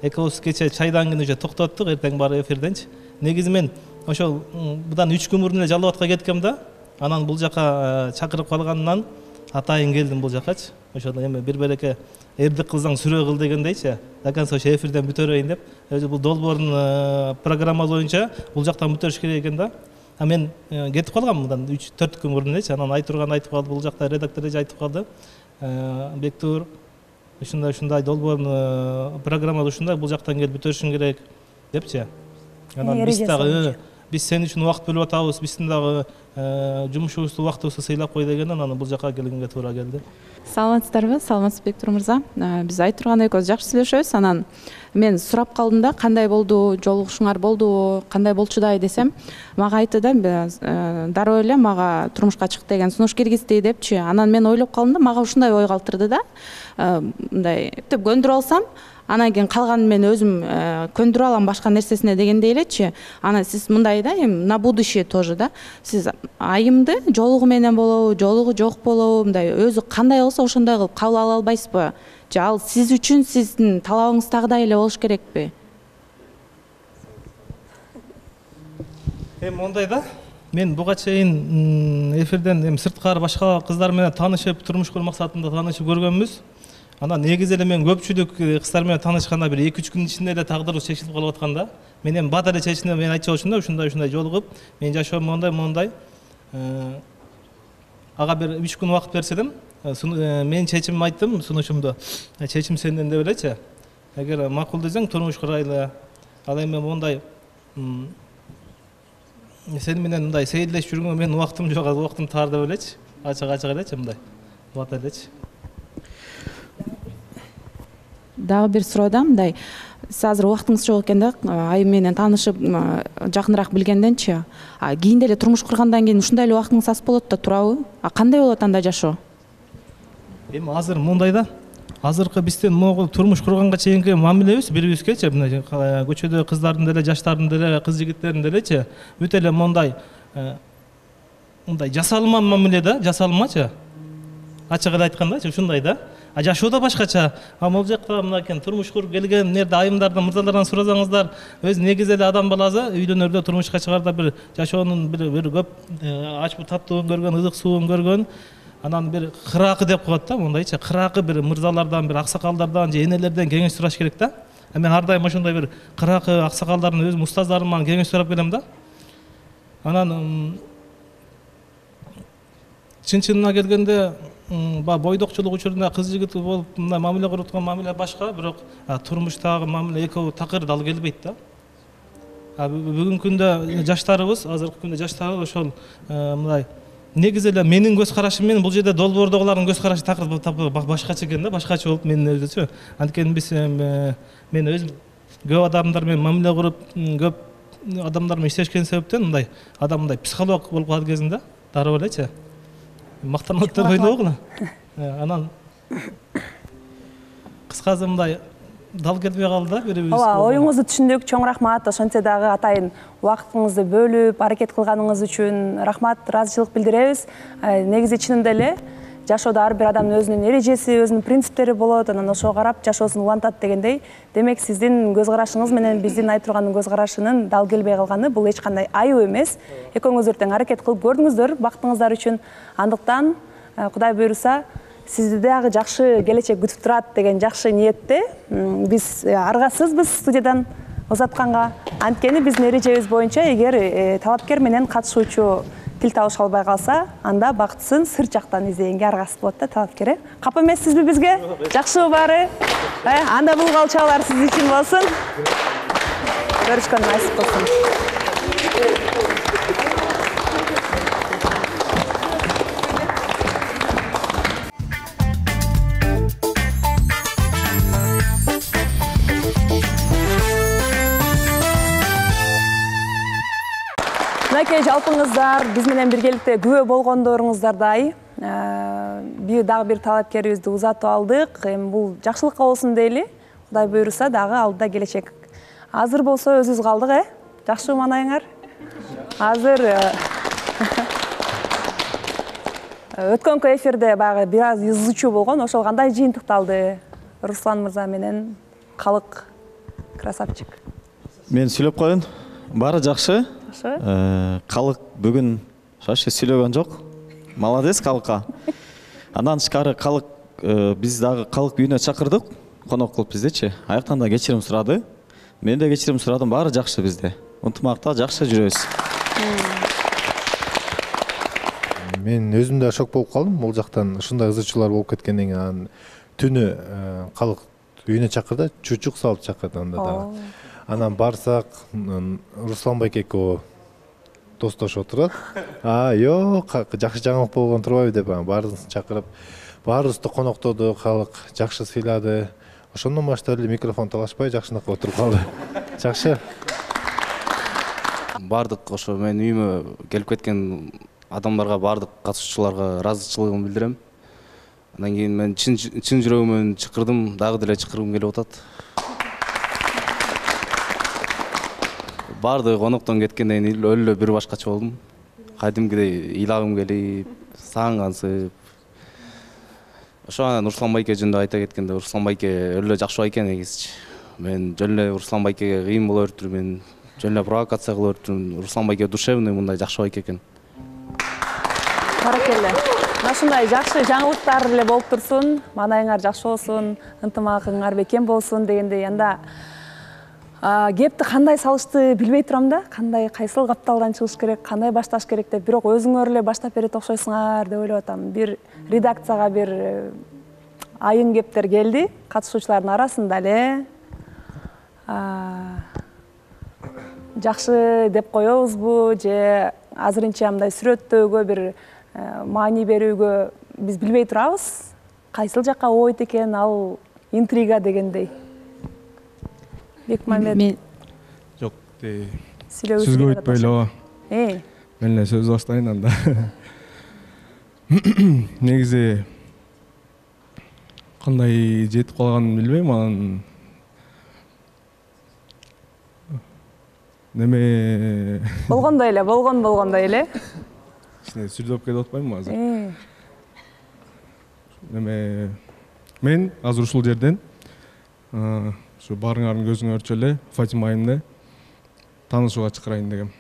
экөөбүз кече чайдан кийин уже токтоттук, эртең баары эфирденчи. Негизи мен ошол будан 3 күн мурун эле Жалал Абадка кеткем да. Анан бул жака чакырып калганынан атайын келдим бул жакачы. Ошол эми бир береке эрдик кылсаң сүрө кыл дегендейчи. До конца ошо эфирден бүтөрөйүн деп. Өзү бул долбоордун программа боюнча бул жактан бүтөрүш керек экен да. Мен кетип калгам мындан 3-4 күн мурун элечи. Анан айтырган айтып калды, бул жакта редактор айтып калды. Бектур ушундай долбоордун программада ушундай, бул жактан келип бүтөрүшүң керек депчи. Анан биз сен үчүн убакыт бөлүп атабыз, биздин дагы жумушубузду убактыбызды сыйлап кой дегенден анан бул жака келгенге туура келди. Саламатсыздарбы? Саламатсыз Бектур мырза. Биз айтырган экөөбүз жакшы сүйлөшөбүз. Анан мен сурап калдым да, кандай болду, жолугушуңар болдубу, кандай болчудай десем, мага айтты да, дароо эле мага турмушка чык деген сунуш киргизди депчи. Анан мен ойлоп калдым да, мага ушундай ой калтырды да. Мындай деп көндүрүп алсам, анан кийин калганын мен өзүм көндүрүп алам башка нерсесине дегендей элечи. Анан сиз мындай да, эми на будущее тоже да. Сиз айымды жолугу менен болобу, жолугу жок болобу, мындай өзү кандай болсо ошондой кылып кабыл ала албайсызбы? Же ал сиз үчүн сиздин талабыңыздагыдай эле болуш керекпи? Мондай да. Мен буга чейин эфирден сырткары башка кыздар менен таанышып, турмуш куруу максатында таанышып көргөнбүз. Анан негизи эле мен көпчүлүк кыздар менен таанышканда бир 2-3 күн ичинде эле тагдырыбыз чечилип калып атканда, мен эми бат эле чечине мен айтчу болчумда, ушундай жолугуп, мен жашоом мондай. Ага бир 3 күн убакыт берселем, мен чечимимди айттым, сунушумду. Чечим сенден деп элечи. Эгер макул десең турмуш курайлы. Ал эми мондай сен менен мындай сейилдешип жүргөнгө менин убактым жок, убактым тар деп элечи. Ачык элечи мындай. Убакыт элечи. Дагы бир суроо да, мындай. Сиз азыр убактыңыз жок экен да, айым менен таанышып, жакыныраак билгенденчи, кийинде эле турмуш кургандан кийин ушундай эле убактыңыз аз болот да, туурабы? Кандай болот анда жашоо? Эми азыр мындай да. Азыркы биздин могул турмуш курганга чейинки мамилебиз бири-бирибизгечи, мына көчөдө кыздардын деле, жаштардын деле, кыз жигиттердин делечи, өтө эле мындай жасалма мамиле да, жасалмачы. Ачык эле айткандачы, ушундай да. Жашоо да башкача. Могул жакта мынакей турмуш куруп келген нерде айымдардан, мырзалардан сурасаңыздар, өз негизи эле адам баласы үйдөнөрдө турмушка чыгарда бир жашоонун бир көп ачуу таттуун көргөн, ызык суун көргөн, анан бир кыракы деп коет да, мындайчы, кыракы бир мырзалардан, бир аксакалдардан же энелерден кеңеш сураш керек да. Мен ар дайым ошондой бир кыракы аксакалдардын өз устаздарымдан кеңеш сурап келем да. Анан чын-чынына келгенде бойдокчулук учурунда кыз жигит болуп мындай мамиле кылып аткан мамиле башка, бирок турмуштагы мамиле экөө такыр дал келбейт да. Бүгүнкү күндө жаштарыбыз, азыркы күндө жаштарыбыз ошол мындай негизи эле менин көз карашым менен бул жерде долбоордогулардын көз карашы такыр башкача экен да, башкача болуп менин өзүчө. Анткени биз мен өзүм көп адамдар менен мамиле куруп, көп адамдар менен иштешкен себептен мындай адам мындай психолог болуп калган кезинде дароо элечи. Мактанып деп ойлогула. Анан кыскасы мындай дал келбей калды да бири-бирибизге. Ооба, оюңузду түшүндүк. Чоң рахмат. Ошентсе дагы атайын убактыңызды бөлүп, аракет кылганыңыз үчүн рахмат, ыраазычылык билдиребиз. Негизи чынында эле жашоодо ар бир адамдын өзүнүн эрежеси, өзүнүн принциптери болот, анан ошого карап жашоосун улантат дегендей. Демек, сиздин көз карашыңыз менен биздин айтыргандын көз карашынын дал келбей калганы бул эч кандай айып эмес. Экөөңүздөр тең аракет кылып көрдүңүздөр бактыңыздар үчүн. Андыктан Кудай буйруса, сизди дагы жакшы келечек күтүп турат деген жакшы ниетте биз аргасызбыз студиядан узатканга. Анткени биздин эрежебиз боюнча эгер талапкер менен катышуучу тил табыша албай калса, анда бактысын сырт жактан издегенге аргасыз болот да талапкер. Капа эмессизби бизге? Жакшыбы баары? Анда бул калчалар сиз үчүн болсун. Көрүшкөн насип болсун. Мынакей жалпыңыздар, биз менен биргеликте күбө болгондоруңуздардай, дагы бир талапкерибизди узатып алдык. Эми бул жакшылыкка болсун дейли. Кудай буйруса дагы алдыда келечек. Азыр болсо өзүбүз калдык, жакшыбы манайыңар? Азыр өткөнкү эфирде баягы бир аз ызычуу болгон, ошол кандай жыйынтыкталды? Руслан мырза менен Калык красавчик. Мен сүйлөп коеюн. Баары жакшы. Калык бүгүн шашы сүйлөгөн жок. Молодец Калыкка. Андан тышкары Калык биз дагы Калык үйүнө чакырдык, конок кылып биздечи. Аяктан да кечирим сурады. Мен да кечирим сурадым, баары жакшы бизде. Ынтымакта жакшы жүрөбүз. Мен өзүм да шок болуп калдым. Бул жактан ушундай ызычуулар болуп кеткенден кийин түнү Калык үйүнө чакырды, чучук салып чакырды анда дагы. Анан барсак, Руслан байке экөө достошуп отурат. Жок, жакшы жаңылык болгон турбайбы деп баарыбызды чакырып, баарыбызды коноктоду, Калык жакшы сыйлады. Ошондон баштап эле микрофон талашпай жакшынакай отуруп калды. Жакшы. Бардык ошо мен үйүмө келип кеткен адамдарга, бардык катышуучуларга ыраазычылыгымды билдирем. Андан кийин мен чын жүрөгүмөн чакырдым, дагы деле чакыргым келип атат. Барды коноктон кеткенден кийин өлө бир башкача болдум. Кадимкидей ыйлагым келип, сагынгансып. Ошо анан Руслан байке жөнүндө айта кеткенде, Руслан байке өлө жакшы байке негизичи. Мен жөн эле Руслан байкеге кыйын боло бериптирмин, жөн эле провокация кыла бериптирмин. Руслан байке душевный мындай жакшы байке экен. Баракелле. Ушундай жакшы жаңылыктар эле болуп турсун, манайыңар жакшы болсун, ынтымагыңар бекем болсун дегендей. Анда кепти кандай салышты билбей турам да, кандай кайсыл капталдан чыгыш керек, кандай башташ керек деп, бирок өзүңөр эле баштап берет окшойсуңар деп ойлоп атам. Бир редакцияга бир айын кептер келди, катышуучулардын арасында эле. жакшы деп коебузбу же азырынча мындай сүрөттөөгө бир маани берүүгө биз билбей турабыз. Кайсыл жакка ойт экен ал интрига дегендей. Бекмамбет. Жок, сөзгө өтпөй эле. Мен эле сөз баштайын анда. Негизи кандай жетип калганын билбейм, анан неме болгондой эле. Сүрдөп кетип атпаймынбы азыр? Неме мен азыр ушул жерден ушу баарыңардын көзүн өрчү эле Фатима айымды таанышууга чакырайын дегем.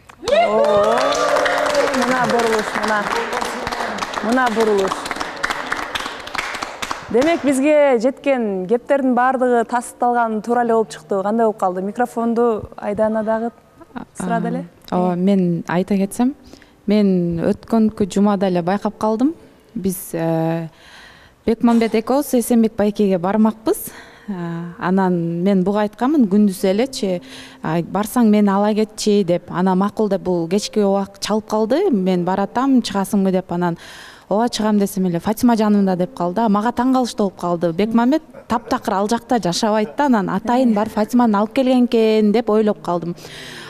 Мына бурулуш. Демек бизге жеткен кептердин баардыгы тастыкталган туура эле болуп чыктı. Кандай болуп калды? Микрофонду Айдана дагы сурады эле. Ооба, мен айта кетсем, мен өткөнкү жумада эле байкап калдым. Биз Бекмамбет экөөбүз Эсенбек байкеге бармакпыз. Анан мен буга айтканмын күндүз элечи, барсаң мени ала кетчи деп. Анан макул деп, бул кечки убак чалып калды. Мен баратам, чыгасыңбы деп, анан ооба чыгам десем эле Фатима жанымда деп калды. Мага таң калыштуу болуп калды. Бекмамбет таптакыр ал жакта жашабайт да, анан атайын барып Фатиманы алып келген экен деп ойлоп калдым.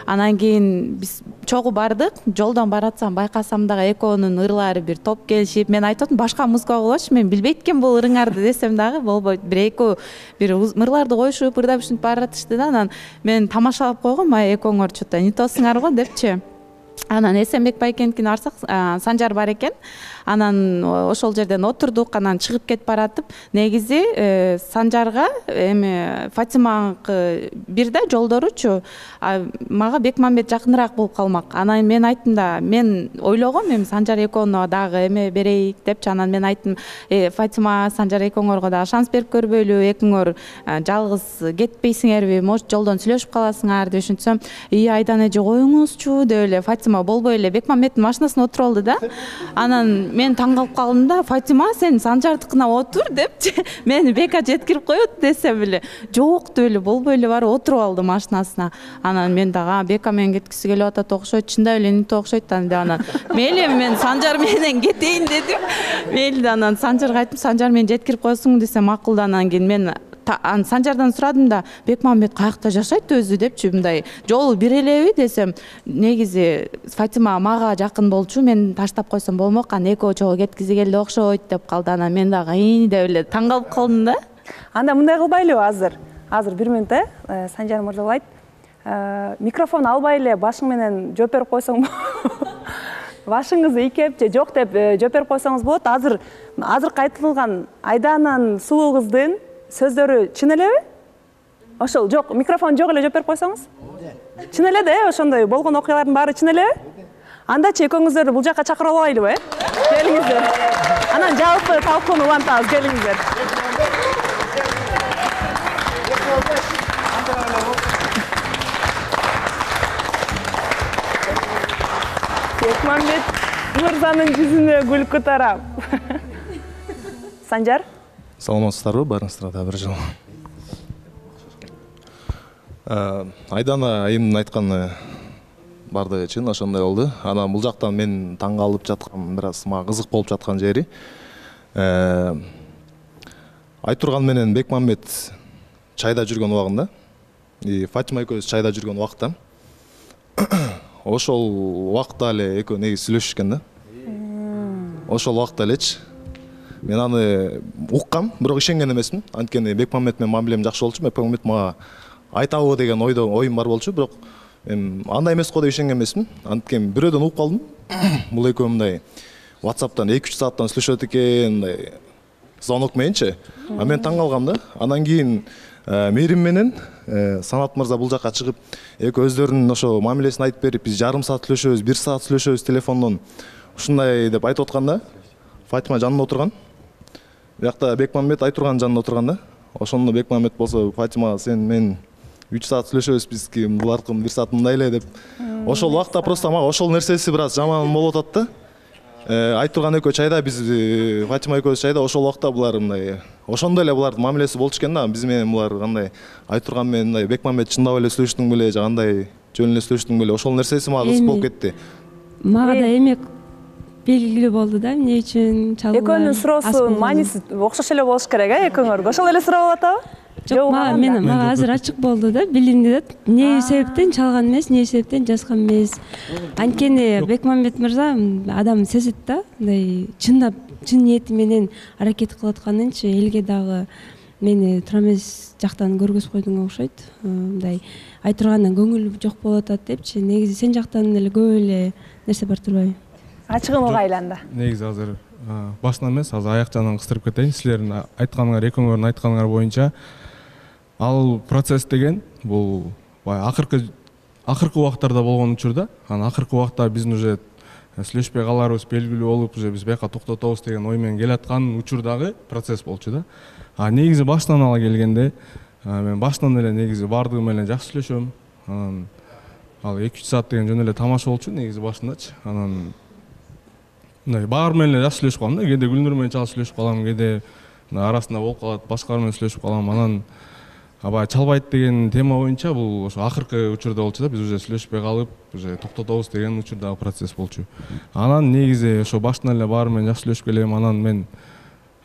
Анан кийин биз чогуу бардык. Жолдон баратсам байкасам дагы экөөнүн ырлары бир топ келишип, мен айтып атам башка музыка койлоч, мен билбейт экен бул ырыңарды десем дагы болбойт. Бир экөө бир ырларды коюшуп, ырдап ушинтип баратышты да. Анан мен тамашалап койгом, экөөңөр чота нитосуңар го депчи. Анан Эсенбек байкенкине барсак, Санжар бар экен. Анан ошол жерден отурдук, анан чыгып кетип баратып, негизи Санжарга эми Фатиманыкы бир да жолдоручу, мага Бекмамбет жакыныраак болуп калмак. Анан мен айттым да, мен ойлогом эми Санжар экөөнө дагы эме берейик депчи. Анан мен айттым, Фатима, Санжар экөөңөргө дагы шанс берип көрбөйлү, экөөңөр жалгыз кетпейсиңерби, может жолдон сүйлөшүп каласыңар деп ушинтсем, Айдан эже коюңузчу деп эле Фатима болбой эле Бекмамбеттин машинасына отуруп алды да. Анан мен таң калып калдым да, Фатима сен Санжардыкына отур депчи, мени Бека жеткирип коет десем эле, жок деп эле болбой эле барып отуруп алды машинасына. Анан мен дагы Бека менен кеткиси келип атат окшойт, чындап эле ните окшойт да, анан мейли мен Санжар менен кетейин дедим. Мейли да, анан Санжарга айттым, Санжар мени жеткирип койсуң десем макул. Анан кийин мен Санжардан сурадым да, Бекмамбет каякта жашайт өзү депчи, мындай жолу бир элеби десем, негизи Фатима мага жакын болчу, мен таштап койсом болмок, анан экөө чогуу кеткизи келди окшойт деп калды. Анан мен дагы деп эле таң калып калдым да. Анда мындай кылбайлыбы азыр 1 мүнөт Санжар мырза айтт. Микрофон албай эле башың менен жооп берип койсоң башыңызды ийкеп же жок деп жооп берип койсоңуз болот. Азыр айтылган Айдананын сулуу кыздын сөздөрү чын элеби? Ошол жок, микрофон жок эле жооп берип койсоңуз? Чын эле да, ошондой болгон окуялардын баары чын элеби? Андачы экөөңүздөрдү бул жакка чакырып алайлыбы, Келиңиздер. Анан жалпы талкууну улантабыз, келиңиздер. Бекмамбет мырзанын жүзүнө күлкү тарап. Санжар? Саламатсыздарбы, баарыңыздарга бир жыл. Айдана айымдын айтканы бардыгы чын, ошондой болду. Анан бул жактан мен таң калып жаткан, бир аз мага кызык болуп жаткан жери, Айтурган менен Бекмамбет чайда жүргөн убагында, Фатима экөөбүз чайда жүргөн убакта, ошол убакта эле экөө негизи сүйлөшүшкөн да. Ошол убакта элечи мен аны уккам, бирок ишенген эмесмин. Анткени Бекмамбет менен мамилем жакшы болчу, Бекмамбет мага айтабы деген оюм бар болчу, бирок андай эмес го деп ишенген эмесмин. Анткени бирөөдөн угуп калдым. Бул экөө мындай WhatsApp'тан 2-3 сааттан сүйлөшөт экен, мындай звонок мененчи. Мен таң калгам да. Анан кийин Мээрим менен Санат мырза бул жакка чыгып, экөө өздөрүнүн ошо мамилесин айтып берип, биз жарым саат сүйлөшөбүз, 1 саат сүйлөшөбүз телефондон. Ушундай деп айтып атканда, Фатима жанында отурган. Биякта Бекмамбет Айтурган жанында отурган да. Ошондо Бекмамбет болсо, Фатима сен мен 3 саат сүйлөшөбүз, бизки булардыкын 1 саат мындай эле деп. Ошол убакта просто мага ошол нерсеси бир аз жаман болуп атат да. Айтурган экөө чайда, биз Фатима экөөбүз чайда, ошол убакта булар мындай ошондой эле булардын мамилеси болчу экен да. Биз менен булар кандай Айтурган менен мындай Бекмамбет чындап эле сүйлөштүң беле же кандай жөн эле сүйлөштүң беле, ошол нерсеси мага кызык болуп кетти. Мага да эми белгилүү болду да, эмне үчүн чалгылар. Экөөнүн суроосунун мааниси окшош эле болуш керек, экөөңөргө. Ошол эле сурап атабы? Жок, мага азыр ачык болду да, билинди да. Эмне себептен чалган эмес, эмне себептен жазган эмес. Анткени Бекмамбет мырза адам сезет да, мындай чындап, чын ниети менен аракет кылып атканынчы элге дагы мени туура эмес жактан көргөзүп койдуңар окшойт. Мындай айтыргандан көңүл жок болуп атат депчи. Негизи сен жактан эле көп эле нерсе бар турбайбы? Ачыгын угайланды. Негизи азыр башынан эмес, азыр аяк жанынан кыстырып кетейин. Силердин айтканыңар, экөөңөрдүн айтканыңар боюнча ал процесс деген бул баягы акыркы убактарда болгон учурда, анан акыркы убакта биздин уже сүйлөшпөй каларыбыз белгилүү болуп, уже биз бияка токтотобуз деген ой менен келаткан учурдагы процесс болчу да. Негизи башынан ала келгенде мен башынан эле негизи бардыгы менен жакшы сүйлөшөм. Анан ал 2-3 саат деген жөн эле тамаша болчу негизи башындачы. Анан мындай баары менен эле жакшы сүйлөшүп калам да. Кээде Гүлнур менен чалып сүйлөшүп калам, кээде арасында болуп калат, башкалар менен сүйлөшүп калам. Анан аба чалбайт деген тема боюнча бул ошо акыркы учурда болчу да, биз уже сүйлөшпөй калып, уже токтотобуз деген учурдагы процесс болчу. Анан негизи ошо башынан эле баары менен жакшы сүйлөшүп келем. Анан мен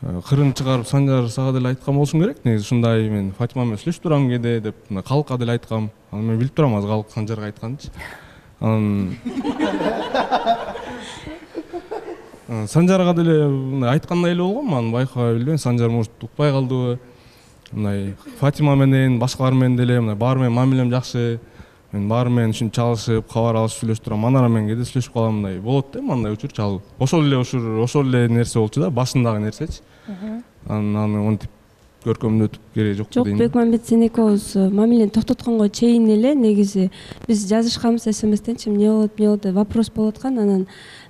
кырын чыгарып Санжар сага деле айткан болушум керек. Негизи ушундай мен Фатима менен сүйлөшүп турам кээде деп калкка деле айткам. Анан мен билип турам азыр калк Санжарга айтканынчы. Анан Санжарга деле айткандай эле болгом, анан байкабай билбейм, Санжар может укпай калдыбы. Мындай Фатима менен, башкалар менен деле мындай баары менен мамилем жакшы. Мен баары менен ушинтип чалышып, кабар алышып сүйлөшүп турам. Анан менен кээде сүйлөшүп калам, мындай болот да, мындай учур чалып. Ошол эле нерсе болчу да, башындагы нерсечи. Анан монтип көркөмдөтүп кереги жок дейм. Жок, Бекмамбет сен экөөбүз мамилени токтотконго чейин эле негизи биз жазышканбыз СМСтенчи, эмне болот деп вопрос болуп аткан. Анан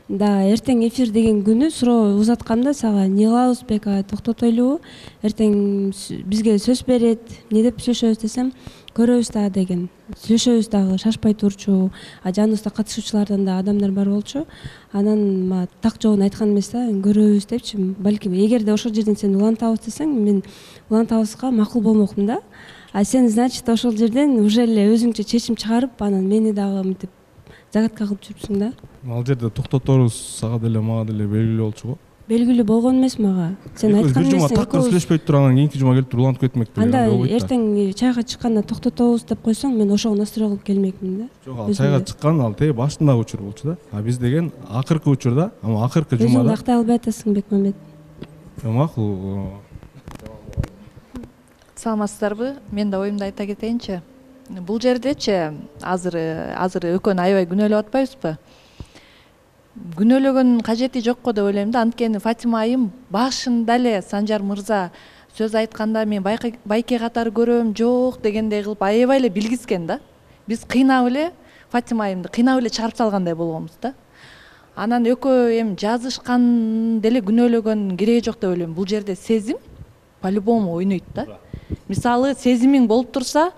да эртең эфир деген күнү суроо узатканда сага эмне кылабыз Бека, токтотойлубу? Эртең бизге сөз берет, эмне деп сүйлөшөбүз десем, көрөбүз да деген. Сүйлөшөбүз дагы, шашпай турчу. Жаныбызда катышуучулардан да адамдар бар болчу. Анан ма так жоон айткан эмес да, көрөбүз депчи. Балким эгерде ошол жерден сен улантабыз десең, мен улантабызга макул болмокмун да. А сен значит ошол жерден уже эле өзүңчө чечим чыгарып, анан мени дагы мынтип загадка кылып жүрүпсүң да. Ал жерде токтоторубуз сага деле мага деле белгилүү болчу го. Белгилүү болгон эмес мага. Сен айткан эмес. Такыр сүйлөшпөй тургандан кийинки жума келип туруп улантып кетмек деген анда эртең чайга чыкканда токтотобуз деп койсоң, мен ошого настрой кылып келмекмин да. Жок, ал чайга чыккан ал тээ башындагы учур болчу да. А биз деген акыркы учурда, ама акыркы жумада. Өзүң актай албай атасың, Бекмамбет. Макул. Саламатсыздарбы? Мен да оюмду айта кетейинчи. Бул жердечи азыр экөөнү аябай күнөөлөп атпайбызбы? Күнөөлөгөн кажети жок го деп ойлойм да. Анткени Фатима айым башында эле Санжар мырза сөз айтканда мен байке катары көрөм, жок дегендей кылып аябай эле билгизген да. Биз кыйнап эле Фатима айымды кыйнап эле чыгарып салгандай болгонбуз да. Анан экөө эми жазышкан деле күнөөлөгөн кереги жок деп ойлойм. Бул жерде сезим по-любому ойнойт да. Мисалы сезимиң болуп турса,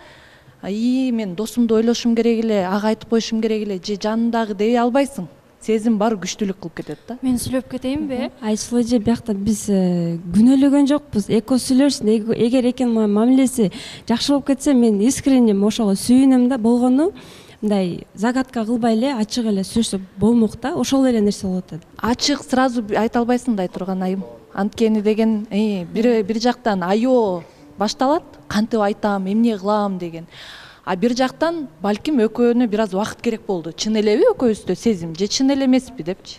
мен досумду ойлошум керек эле, ага айтып коюшум керек эле, же жанындагы дей албайсың. Сезим бар күчтүүлүк кылып кетет да. Мен сүйлөп кетейинби? Айсыл эже, биякта биз күнөөлөгөн жокпуз. Экөө сүйлөшсүн. Эгер экенин мамилеси жакшы болуп кетсе, мен искренне ошого сүйүнөм да. Болгону мындай загадка кылбай эле ачык эле сүйлөшсө болмок да. Ошол эле нерсе болот да. Ачык сразу айта албайсың да турган айым. Анткени деген бир жактан аё башталат, кантип айтам, эмне кылам деген. А бир жактан балким экөөнө бир аз убакыт керек болду. Чын элеби экөөбүздө сезим же чын эле эмеспи депчи.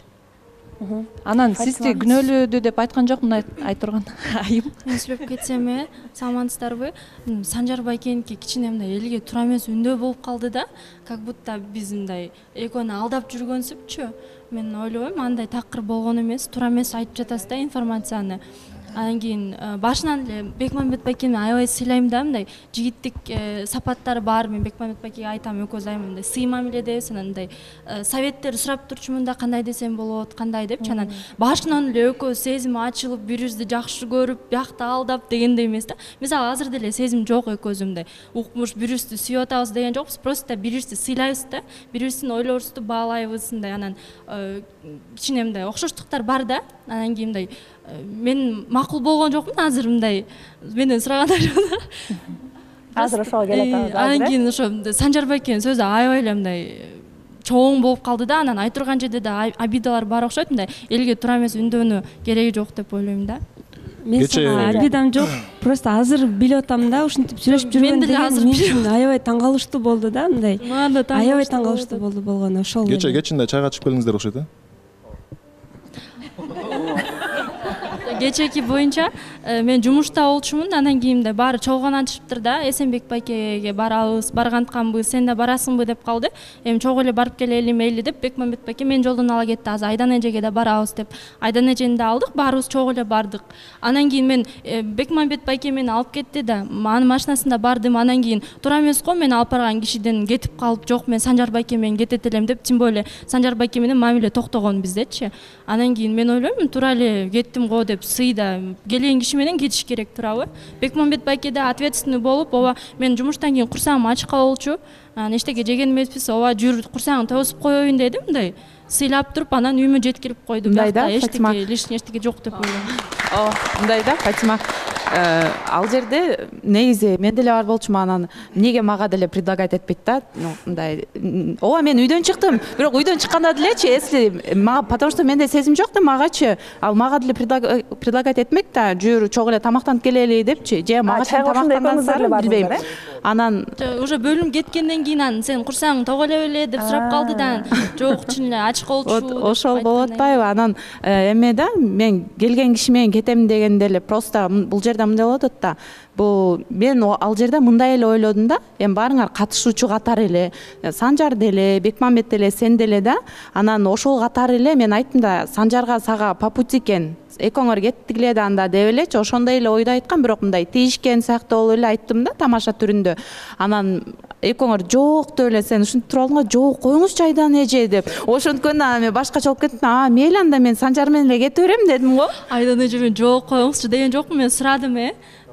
Анан сизди күнөөлөдү деп айткан жокмун айтырган айым. Мен сүйлөп кетсем, саламатсыздарбы? Санжар байкеники кичине мындай элге туура эмес үндөө болуп калды да. Как будто биз мындай экөөнү алдап жүргөнсүпчү. Мен ойлойм, андай такыр болгон эмес, туура эмес айтып жатасыз да информацияны. Анан кийин башынан эле Бекмамбет байкени аябай сыйлайм да, мындай жигиттик сапаттары бар. Мен Бекмамбет байкеге айтам, экөөбүз аябай мындай сый мамиледебиз, анан мындай советтер сурап турчумун да, кандай десем болот, кандай депчи. Анан башынан эле экөөбүз сезими ачылып, бири-бирибизди жакшы көрүп, биякта алдап дегендей эмес да. Мисалы азыр деле сезим жок экөөбүз мындай укмуш бири-бирибизди сүйүп атабыз деген жокпуз, просто бири-бирибизди сыйлайбыз да, бири-бирибиздин ойлорубузду баалайбыз мындай. Анан кичине мындай окшоштуктар бар да. Анан кийин мындай мен макул болгон жокмун азыр мындай менден сураганда. азыр ошого келе атабыз. Анан кийин ошо Санжар байкенин сөзү аябай эле мындай чоң болуп калды да, анан айтырган жерде да обидалар бар окшойт, мындай элге туура эмес үндөөнү кереги жок деп ойлойм да. Мен сага обидам жок, просто азыр билип атам да, ушинтип сүйлөшүп жүргөн деген мен үчүн аябай таң калыштуу болду да, мындай. Аябай таң калыштуу болду болгону ошол. Кечинде чайга чыгып келиңиздер окшойт, э? Кечеки боюнча мен жумушта болчумун, анан кийин баары чогулганчыптыр да, Эсенбек байкеге барабыз, баргантканбыз, сен да барасыңбы деп калды. Эми чогуу эле барып келели мейли деп Бекмамбет байке мен жолдон ала кетти, азыр Айдан эжеге да барабыз деп. Айдан эжени да алдык, баарыбыз чогуу эле бардык. Анан кийин мен Бекмамбет байке мени алып кетти да, анын машинасында бардым. Анан кийин туура эмес го мен алып барган кишиден кетип калып, жок мен Санжар байке менен кетет элем деп, тем более Санжар байке менен мамиле токтогон биздечи. Анан кийин мен ойлойм, туура эле кеттим го деп, сыйда келген киши менен кетиш керек туурабы. Бекмамбет байке да ответственный болуп, ооба мен жумуштан кийин курсагым ачыкка болчу. Эчтеке жеген эмеспиз, ооба жүр курсагыңды тосуп коеюн дедим, мындай сыйлап туруп, анан үйүмө жеткирип койду. Бирок эчтеке лишний эчтеке жок деп ойлойм. Мындай да, Фатима, ал жерде негизи мен деле бар болчумун, анан эмнеге мага деле предлагать этпейт да, мындай. Ооба мен үйдөн чыктым, бирок үйдөн чыкканда делечи, если мага, потому что менде сезим жок да магачы, ал мага деле предлагать этмек да, жүр чогуу эле тамактанып келели депчи, же мага тамактандан сары билбейм. Анан уже бөлүнүп кеткенден кийин анан сен курсаң того эле беле деп сурап калды да. Жок, чын эле ачык болчу. Ошол болуп атпайбы? Анан эме да, мен келген киши менен кетем дегенде эле просто бул жерде мындай болуп атат да. Бул мен ал жерде мындай эле ойлодум да. Эми баарыңар катышуучу катары эле, Санжар деле, Бекмамбет деле, сен деле да. Анан ошол катары эле мен айттым да, Санжарга сага по пути экен. Экөөңөр кеттигиле да анда деп элечи, ошондой эле ойдо айткан, бирок мындай тийишкен сыяктуу болуп эле айттым да, тамаша түрүндө. Анан экөөңөр жок деп эле сен ушинтип туруп алдың го, жок коюңузчу Айдан эже деп. Ошонткөн анан мен башкача болуп кеттим. Мейли анда мен Санжар менен эле кете берем дедим го. Айдан эже мен жок коюңузчу деген жокмун, мен сурадым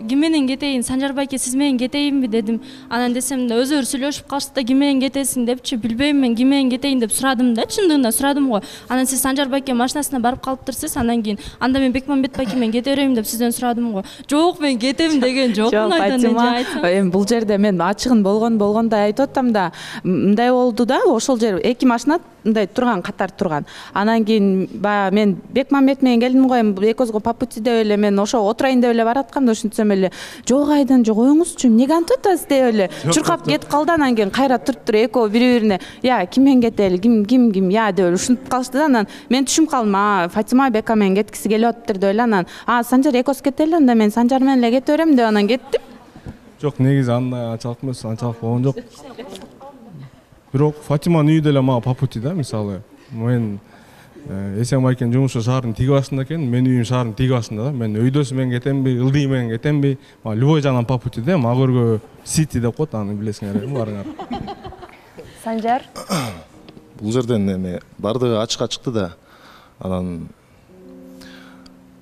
ким менен кетейин, Санжар байке сиз менен кетейинби дедим. Анан десем да өзүлөр сүйлөшүп калышты да, ким менен кетесиң депчи, билбейм мен ким менен кетейин деп сурадым да, чындыгында сурадым го. Анан сиз Санжар байке машинасына барып калыптырсыз, анан кийин анда мен Бекмамбет байке менен кете берейин деп сизден сурадым го. Жок, мен кетем деген жокмун Айдан эже. Эми бул жерде мен ачыгын болгондой айтып атам да, мындай болду да, ошол жер эки машина мындай турган, катар турган. Анан кийин баягы мен Бекмамбет менен келдим го, эми экөөбүзгө по пути деп эле мен ошо отурайын деп эле баратканда ушинтсем эле, жок Айдан жок коюңузчу, эмнеге антип атасыз деп эле чуркап кетип калды. Анан кийин кайра туруп экөө бири-бирине, я ким менен кетели, ким я деп эле ушинтип калышты да. Анан мен түшүнүп калдым, Фатима Бека менен кеткиси келип атыптыр деп эле. Анан Санжар экөөбүз кетели, анда мен Санжар менен эле кете берем деп анан кеттим. Жок, негизи андай анчалык эмес, анчалык болгон жок. Бирок Фатиманын үйү деле мага по пути да, мисалы. Мен Эсен байкенин жумушу шаардын тиги башында экен, менин үйүм шаардын тиги башында да. Мен өйдөсү менен кетемби, ылдый менен кетемби, мага любой жагынан по пути да. Мага көргө Сити деп коет, аны билесиңер барыңар. Санжар. Бул жерден эме бардыгы ачыкка чыкты да. Анан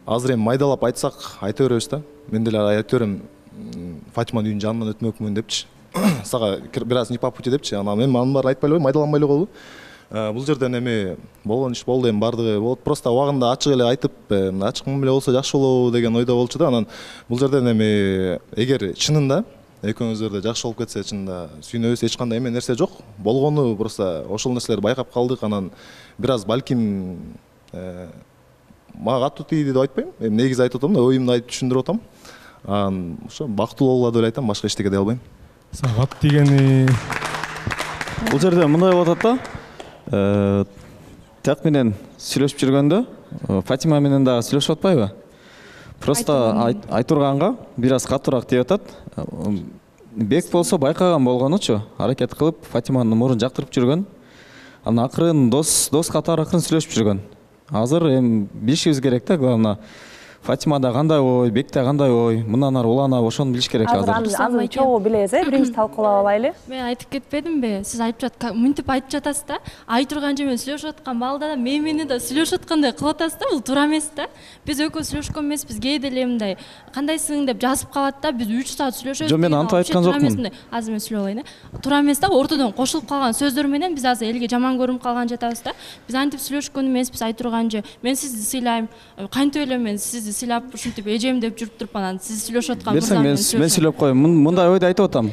азыр эми майдалап айтсак айта беребиз да. Мен деле айта берем, Фатиманын үйүнүн жанынан өтмөкмүн депчи. Сага бир аз не по пути депчи. Анан мен анын баарын айтпай эле майдаланбай эле коелу. Бул жерден эми болгон иш болду, эми бардыгы болот. Просто убагында ачык эле айтып, ачык мамиле болсо жакшы болобу деген ойдо болчу да. Анан бул жерден эми эгер чынында экөөңүздөр да жакшы болуп кетсе, чынында сүйүнөбүз, эч кандай эме нерсе жок. Болгону просто ошол нерселерди байкап калдык. Анан бир аз балким мага катуу тийди деп айтпайм. Эми негизи айтып атам да, оюмду айтып түшүндүрүп атам. Анан ошо бактылуу болгула деп айтам, башка эчтеке дей албайм. Сага кат дегени бул жерде мындай болуп атат да. Тияк менен сүйлөшүп жүргөндө Фатима менен дагы сүйлөшүп атпайбы? Просто айтурганга бир аз катуураак тиеп атат. Бек болсо байкаган болгонучу, аракет кылып Фатиманын мурун жактырып жүргөн. Анан акырын дос катары акырын сүйлөшүп жүргөн. Азыр эми билишибиз керек да, главное Фатимада кандай ой, Бекте кандай ой, мындан ары уланабы, ошону билиш керек азыр. Азыр чогуу билебиз, биринчи талкуулап алайлы. Мен айтып кетпедимби? Сиз мынтип айтып жатасыз да. Айтурган же мен сүйлөшүп аткан балда да мен менен да сүйлөшүп аткандай кылып атасыз да. Бул туура эмес да. Биз экөөбүз сүйлөшкөн эмеспиз, кээде эле мындай кандайсың деп жазып калат да. Биз 3 саат сүйлөшөбүз. Жок, мен антип айткан жокмун. Азыр мен сүйлөп алайын. Туура эмес да. Ортодон кошулуп калган сөздөр менен биз азыр элге жаман көрүнүп калган жатабыз да. Биз антип сүйлөшкөн эмеспиз, айтурган же мен сизди сыйлайм, кантип эле мен сизди сизди сыйлап ушинтип эжем деп жүрүп туруп анан сиз сүйлөшүп аткан берсең мен сүйлөп коеюн. Мындай ойду айтып атам.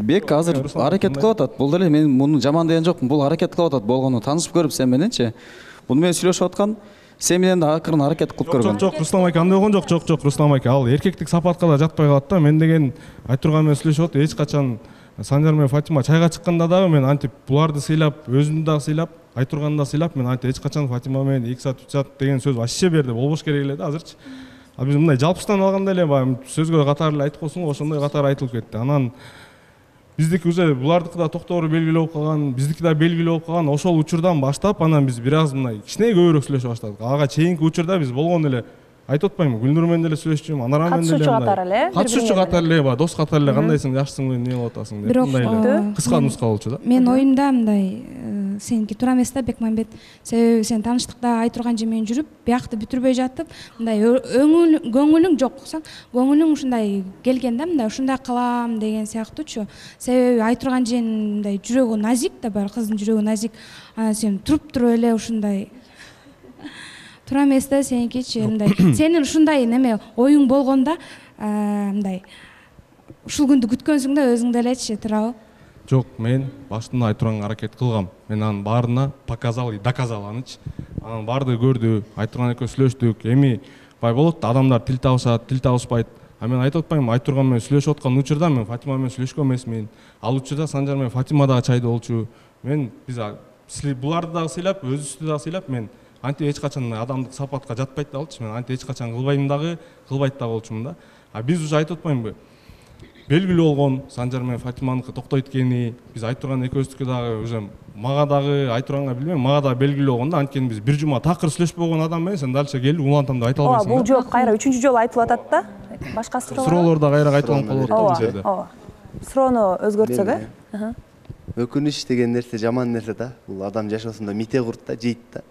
Бек азыр аракет кылып атат. Бул деле мен муну жаман деген жокмун. Бул аракет кылып атат болгону таанышып көрүп сен мененчи. Буну менен сүйлөшүп аткан. Сен менен да акырын аракет кылып көргөн. Жок, Руслан айка андай болгон жок. Жок, Руслан айка. Ал эркектик сапатка да жатпай калат да. Мен деген айтурган менен сүйлөшүп атып, эч качан Санжар менен Фатима чайга чыкканда дагы мен антип буларды сыйлап, өзүмдү дагы сыйлап, айтурганды да сыйлап, мен антип эч качан Фатима менен 2 саат 3 саат деген сөз вообще берди болбош керек эле да азырчы. А биз мындай жалпыстан алганда эле баягы сөзгө катары эле айтып койсуң, ошондой катары айтылып кетти. Анан биздики уже булардыкы да токтобор белгилүү болуп калган, биздики да белгилүү болуп калган. Ошол учурдан баштап анан биз бир аз мындай кичине көбүрөөк сүйлөшө баштадык. Ага чейинки учурда биз болгон эле айтып атпаймынбы, Гүлнур менен деле сүйлөшчүмүн, Анара менен деле. Катышуучу катары эле. Катышуучу катары эле, баягы дос катары эле кандайсың, жакшысың, эмне кылып атасың деп. Бирок кыска нуска болчу да. Мен оюмда мындай сеники туура эмес да Бекмамбет. Себеби сен тааныштыкта Айтурган менен жүрүп, биякты бүтүрбөй жатып, мындай көңүлүң жок, көңүлүң ушундай келген да, мындай ушундай кылам деген сыяктуучу. Себеби Айтурган мындай жүрөгү назик да, бар кыздын жүрөгү назик. Анан сен туруп эле ушундай туура эмес да сеникичи, мындай сенин ушундай неме оюң болгондо мындай ушул күндү күткөнсүң да өзүң делечи, туурабы? Жок, мен башында Айтурганга аракет кылгам. Мен анын баарына показал и доказал анычы. Анын баардыгы көрдү, Айтурган экөөбүз сүйлөштүк. Эми бай болот да, адамдар тил табышат, тил табышпайт. А мен айтып атпаймынбы, Айтурган менен сүйлөшүп аткан учурда мен Фатима менен сүйлөшкөн эмесмин. Ал учурда Санжар менен Фатима дагы чайда болчу. Мен биз буларды дагы сыйлап, өзүбүздү дагы сыйлап, мен антип эч качан адамдык сапатка жатпайт да алчы. Мен антип эч качан кылбайм дагы, кылбайт да болчумун да. А биз уже айтып атпаймынбы? Белгилүү болгон Санжар менен Фатиманыкы токтой эткени, биз Айтурган экөөбүздүкү дагы уже мага дагы Айтурганга билбейм, мага дагы белгилүү болгон да. Анткени биз бир жума такыр сүйлөшпөй койгон адам менен сен дальше келип улантам деп айта албайсың да. Бул жооп кайра 3-үncү жолу айтылып атат да. Башка суроолор да кайра кайталанып калып атат бул жерде. Ооба. Суроону өзгөртсөк, э? Өкүнүч деген нерсе жаман нерсе да. Бул адам жашоосунда мите курт да, жейт да.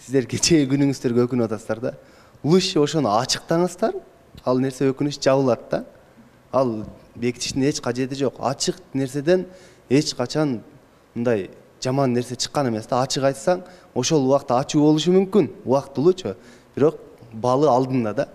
Сиздер кечээ күнүңүздөргө өкүнүп атасыздар да. Лучше ошону ачыктаңыздар. Ал нерсе өкүнүч жабылат да. Ал бекитиштин эч кажети жок. Ачык нерседен эч качан мындай жаман нерсе чыккан эмес да. Ачык айтсаң, ошол убакта ачуу болушу мүмкүн, убактылуучу. Бирок балы алдында да.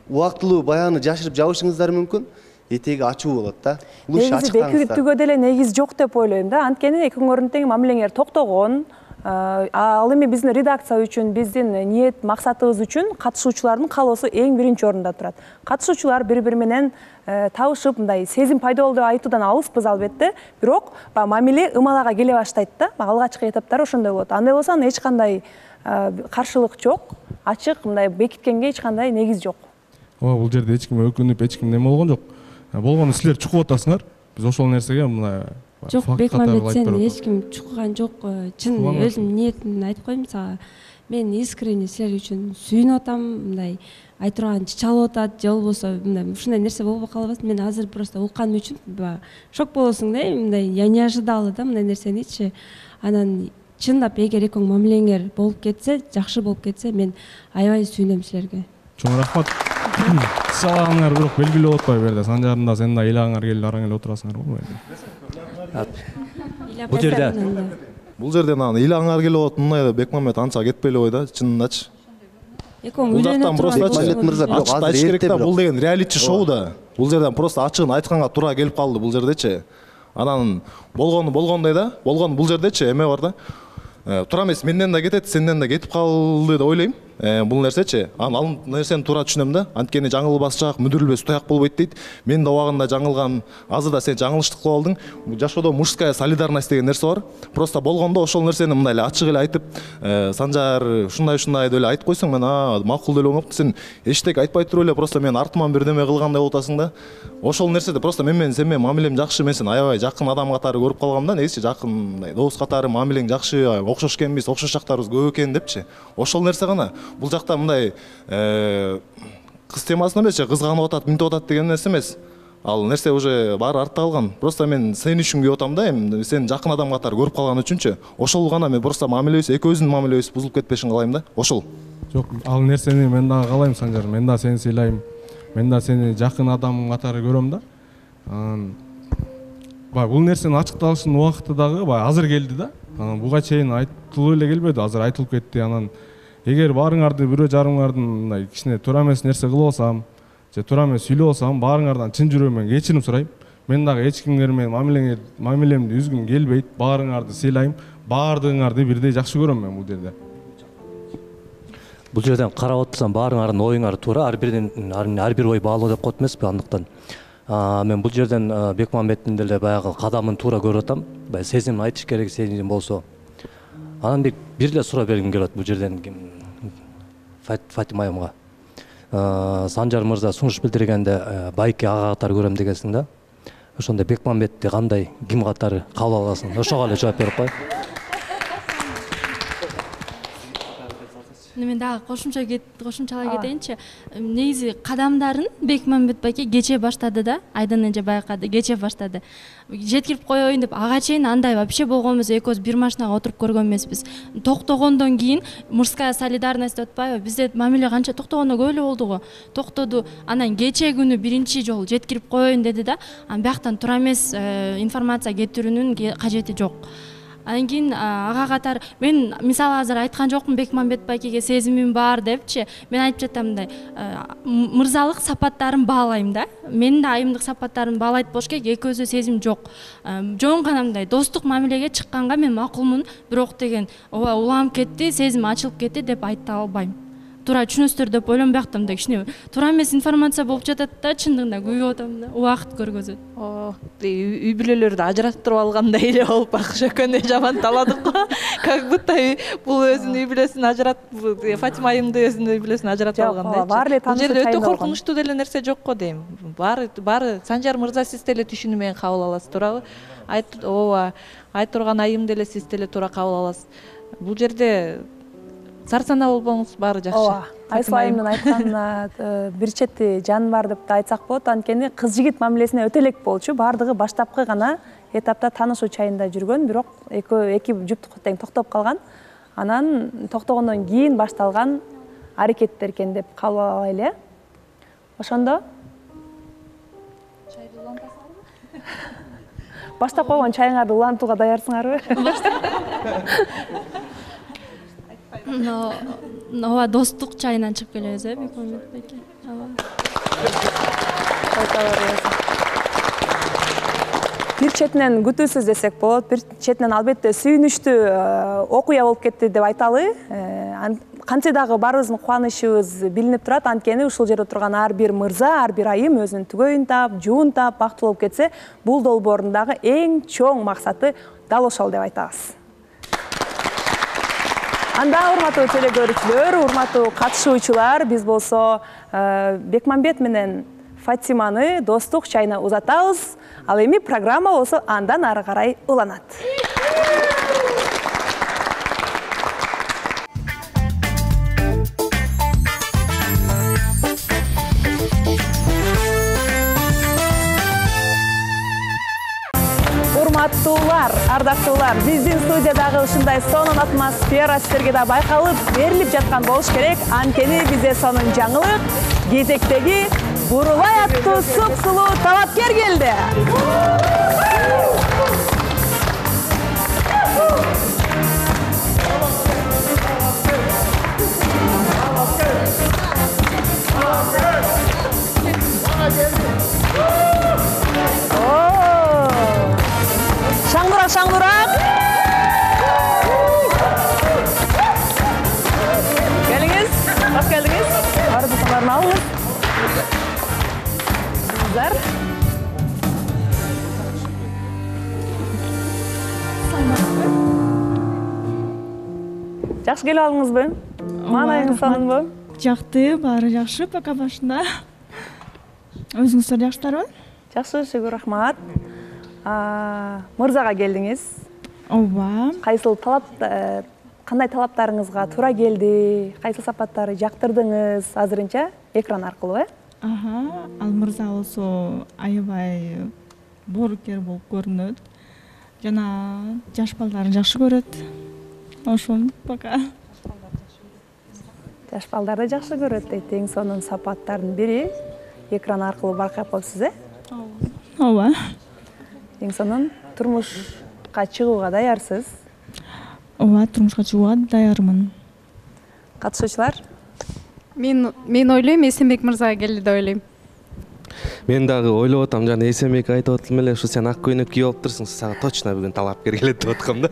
Убактылуу баягы жашырып жабышыңыздар мүмкүн. Этеги ачуу болот да. Лучше ачыктаңыздар. Негизи бекитүүгө деле негиз жок деп ойлойм да. Анткени экөөңөрдүн тең мамилеңер токтогон. Ал эми биздин редакция үчүн, биздин ниет максатыбыз үчүн катышуучулардын каалоосу эң биринчи орунда турат. Катышуучулар бири-бири менен табышып, мындай сезим пайда болду деп айтуудан алыспыз албетте. Бирок мамиле ымалага келе баштайт да. Алгачкы этаптары ошондой болот. Андай болсо эч кандай каршылык жок. Ачык мындай бекиткенге эч кандай негиз жок. Ооба, бул жерде эч ким өкүнүп, эч ким неме болгон жок. Болгону силер чукуп атасыңар. Биз ошол нерсеге мына жок, Бекмамбет, сен эч ким чуккан жок. Чын өзүм ниетимди айтып коеюн сага. Мен искренне силер үчүн сүйүнүп атам, мындай Айтурган чалып атат, же болбосо мындай ушундай нерсе болбой калбасын. Мен азыр просто укканым үчүн шок болосуң да, мындай я не ожидала да мындай нерсеничи. Анан чындап эгер экөөң мамилеңер болуп кетсе, жакшы болуп кетсе, мен аябай сүйүнөм силерге. Чоң рахмат. Сиз алагаңар бирок белгилүү болуп атпайбы жерде. Санжардын да сен да ыйлагыңар келип араң эле отурасыңар го. Бул жерде анан ыйлагыңар келип атат, мындай Бекмамбет анча кетпей эле кой да, чынындачы. Бул жактан просто ачык керек да, бул деген реалити шоу да. Бул жерден просто ачыгын айтканга туура келип калды бул жердечи. Анан болгону болгондой да, болгону бул жердечи эме бар да. Туура эмес, менден да кетет, сенден да кетип калды деп ойлойм. Бул нерсечи. Ал нерсени туура түшүнөм да. Анткени жаңылбасчак, мүдүрүлбөс туяк болбойт дейт. Мен да убагында жаңылгам, азыр да сен жаңылыштык кылып алдың. Жашоодо мужская солидарность деген нерсе бар. Просто болгондо ошол нерсени мындай эле ачык эле айтып, Санжар ушундай деп эле айтып койсоң, мен макул деле болмопту. Сен эчтеке айтпай туруп эле просто мен артыман бирдеме кылгандай болуп атасың да. Ошол нерседе просто мен менен сен менен мамилем жакшы, мен сени аябай жакын адам катары көрүп калгам да. Негизи жакын мындай дос катары мамилең жакшы, окшош экенбиз, окшош жактарыбыз көп экен депчи. Ошол нерсе гана. Бул жакта мындай кыз темасына эмес, кызганып атат, минтип атат деген нерсе эмес. Ал нерсе уже баары артта калган. Просто мен сен үчүн күйүп атам да, эми сен жакын адам катары көрүп калган үчүнчү. Ошол гана мен просто мамилебиз, экөөбүздүн мамилебиз бузулуп кетпешин каалайм да. Ошол. Жок, ал нерсени мен дагы каалайм, Санжар. Мен да сени сыйлайм. Мен да сени жакын адам катары көрөм да. Бул нерсенин ачыкталышынын убакыты дагы азыр келди да. Буга чейин айтылып эле келбеди, азыр айтылып кетти. Анан эгер баарыңарды бирөө жарымыңардын мындай кичине туура эмес нерсе кылып алсам же туура эмес сүйлөп алсам, баарыңардан чын жүрөгүмөн кечирим сурайм. Мен дагы эч кимге менен мамилемди үзгүм келбейт. Баарыңарды сыйлайм. Баардыгыңарды бирдей жакшы көрөм мен бул жерде. Бул жерден карап отурсам баарыңардын оюңар туура, ар бир ой баалуу деп коет эмеспи? Андыктан мен бул жерден Бекмамбеттин деле баягы кадамын туура көрүп атам. Баягы сезим айтыш керек, сезим болсо. Анан бир эле суроо бергим келет бул жерден Фатима айымга. Санжар мырза сунуш билдиргенде Байке ага катары көрөм дегенсиң да. Ошондо Бекмамбетти кандай, ким катары кабыл аласың? Ошого эле жооп берип кой. Мен дагы кошумчалай кетейинчи. Негизи кадамдарын Бекмамбет байке кече баштады да, айдан энже байкады, кече баштады. Жеткирип коеюн деп ага чейин андай вообще болгон эмес, экөөбүз бир машинага отуруп көргөн эмеспиз. Токтогондон кийин мужская солидарность деп атпайбы? Бизде мамиле канча токтогондо көп эле болду го. Токтоду, анан кече күнү биринчи жолу жеткирип коеюн деди да, анан бияктан туура эмес информация кетирүүнүн кажети жок. Анан кийин ага катары мен мисалы азыр айткан жокмун Бекмамбет байкеге сезимим бар депчи. Мен айтып жатам мындай, мырзалык сапаттарын баалайм да. Менин да айымдык сапаттарын баалайт болуш керек, экөөбүздө сезим жок. Жон гана мындай достук мамилеге чыкканга мен макулмун, бирок деген ооба уланып кетти, сезим ачылып кетти деп айта албайм. Туура түшүнөсүздөр деп ойлонбуяктам да, кичине туура эмес информация болуп жатат да, чындыгында күйүп атам да, убакыт көргөзөт. Үй бүлөлөрдү ажыраттырып алгандай эле болуп Акшөкөндөй жаман таладык го. Как будто бул өзүнүн үй бүлөсүн ажыратып, Фатима айымды өзүнүн үй бүлөсүн ажыратып алгандай. Бул жерде өтө коркунучтуу деле нерсе жок го дейм. Баары Санжар мырза сиз деле түшүнүү менен кабыл аласыз, туурабы? Ооба, айт турган айым деле сиз деле туура кабыл аласыз. Бул жерде сарсана болбоңуз, баары жакшы. Ооба, Айсыл айымдын айтканына бир чети жан бар деп да айтсак болот. Анткени кыз жигит мамилесине өтө элек болчу. Бардыгы баштапкы гана этапта таанышуу чайында жүргөн, бирок эки жуптук тең токтоп калган. Анан токтогондон кийин башталган аракеттер экен деп кабыл алайлы. Ошондо чайды улантасыңарбы? Баштап койгон чайыңарды улантууга даярсыңарбы? Ооба, достук чайынан чыгып келебиз, Бекмамбет байке. Бир четинен күтүүсүз десек болот, бир четинен албетте сүйүнүчтүү окуя болуп кетти деп айталы. Кантсе дагы баарыбыздын кубанычыбыз билинип турат. Анткени ушул жерде турган ар бир мырза, ар бир айым өзүнүн түгөйүн таап, жуун таап, бактылуу болуп кетсе, бул долбоордун дагы эң чоң максаты дал ошол деп айтабыз. Анда урматтуу теле көрүүчүлөр, урматтуу катышуучулар, биз болсо Бекмамбет менен Фатиманы достук чайына узатабыз. Ал эми программа болсо андан ары карай уланат. Урматтуулар, ардактуулар, биздин студиядагы ушундай сонун атмосфера силерге да байкалып, берилип жаткан болуш керек. Анткени бизде сонун жаңылык, кезектеги Бурулай аттуу суп-сулуу талапкер келди. Шаңдурак. Келиңиз, хош келдиңиз. Барды сабарын алыңыз. Кыздар. Жакшы келип алыңызбы? Маанайыңыз сонунбу? Жакты, баары жакшы, пока башында. Өзүңүздөр жакшысыздарбы? Жакшы, шүгүр, рахмат. Мырзага келдиңиз. Ооба. Кайсыл кандай талаптарыңызга туура келди? Кайсыл сапаттары жактырдыңыз азырынча экран аркылуу, Ал мырза болсо аябай боорукер болуп көрүнөт. Жана жаш балдарын жакшы көрөт. Ошон пока. Жаш балдарды жакшы көрөт дейт. Эң сонун сапаттардын бири экран аркылуу байкап коюпсуз, Ооба. Эң сонун турмушка чыгууга даярсыз? Ооба, турмушка чыгууга даярмын. катышуучулар? Мен ойлойм Эсенбек мырзага келди деп ойлойм. Мен дагы ойлоп атам, жана Эсенбек айтып атам эле, ушу сен ак көйнөк кийип алыптырсың, сага точно бүгүн талапкер келет деп аткам да.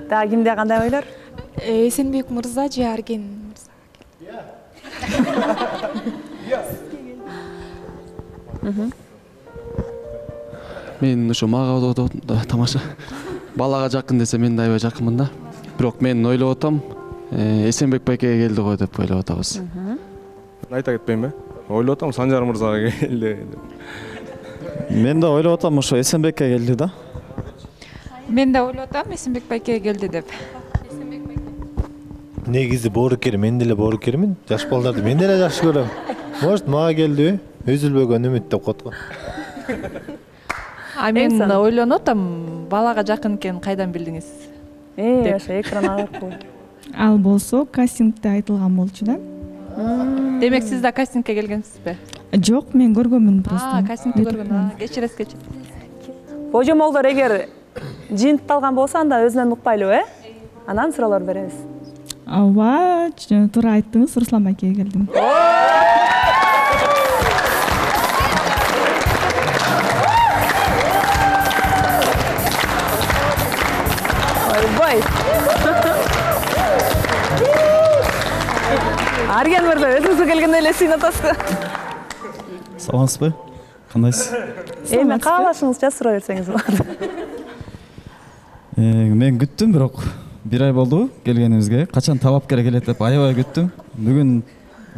Дагы кимде кандай ойлор? Эсенбек мырза же Арген мырза. Мен ошо мага тамаша. Балага жакын десе мен да аябай жакынмын да. Бирок мен ойлоп атам, Эсенбек байкеге келди го деп ойлоп атабыз. Айта кетпейинби? Ойлоп атам Санжар мырзага келди. Мен да ойлоп атам ошо Эсенбекке келди да. Мен да ойлоп атам Эсенбек байкеге келди деп. Негизи боорукер, мен деле боорукермин. Жаш балдарды мен деле жакшы көрөм. Может, мага келдиби? Үзүлбөгөн үмүт деп коет го. Мен ойлонуп атам, балага жакын экенин кайдан билдиңиз? Ошо экран аркылуу. Ал болсо кастингде айтылган болчу да. Демек сиз да кастингке келгенсизби? Жок, мен көргөнмүн просто. Кастингде көргөн. Кечиресиз. Божомолдор эгер жыйынтыкталган болсо анда өзүнөн укпайлыбы, Анан суроолор беребиз. Ооба, туура айттыңыз, Руслан байкеге келдим. Ойбой. Арген мырза, өзүңүзгө келгенде эле сыйнап атасыз. Саламатсызбы? Кандайсыз? Эми каалашыңызча суроо берсеңиз болот. Мен күттүм, бирок 1 ай болду келгенибизге. Качан талапкер келет деп аябай күттүм. Бүгүн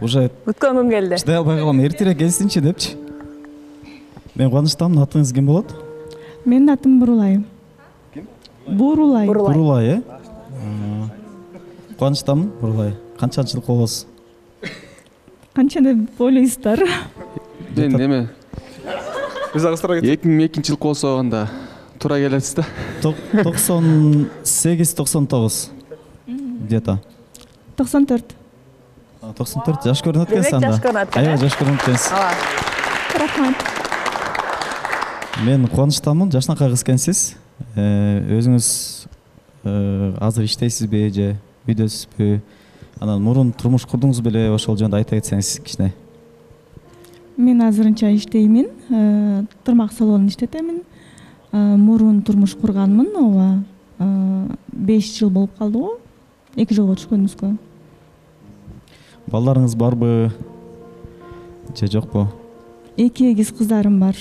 уже Өткөн күн келди. Чыдай албай калгам, эртерээк келсинчи депчи. Мен кубанычтамын. Атыңыз ким болот? Менин атым Бурулай. Ким? Бурулай. Бурулай, Кубанычтамын, Бурулай. Канчанчы жыл болосуз? Канча деп ойлойсуздар? Мен эме? Биз агыстыра кетсек. 2002 жыл болсо анда туура келесиз да. 98-99 где-то. 94. 94 жаш көрүнөт экенсиз анда. Аябай жаш көрүнөт экенсиз. Рахмат. Мен кубанычтамын, жашнакай кыз экенсиз. Өзүңүз азыр иштейсизби же үйдөсүзбү? Анан мурун турмуш курдуңуз беле, ошол жөнүндө айта кетсеңиз кичине. Мен азырынча иштеймин, тырмак салонун иштетемин. Мурун турмуш курганмын, ооба. 5 жыл болуп калды го. 2 жылга түшкөнүбүзгө. Балдарыңыз барбы? Же жокпу? 2 эгиз кыздарым бар.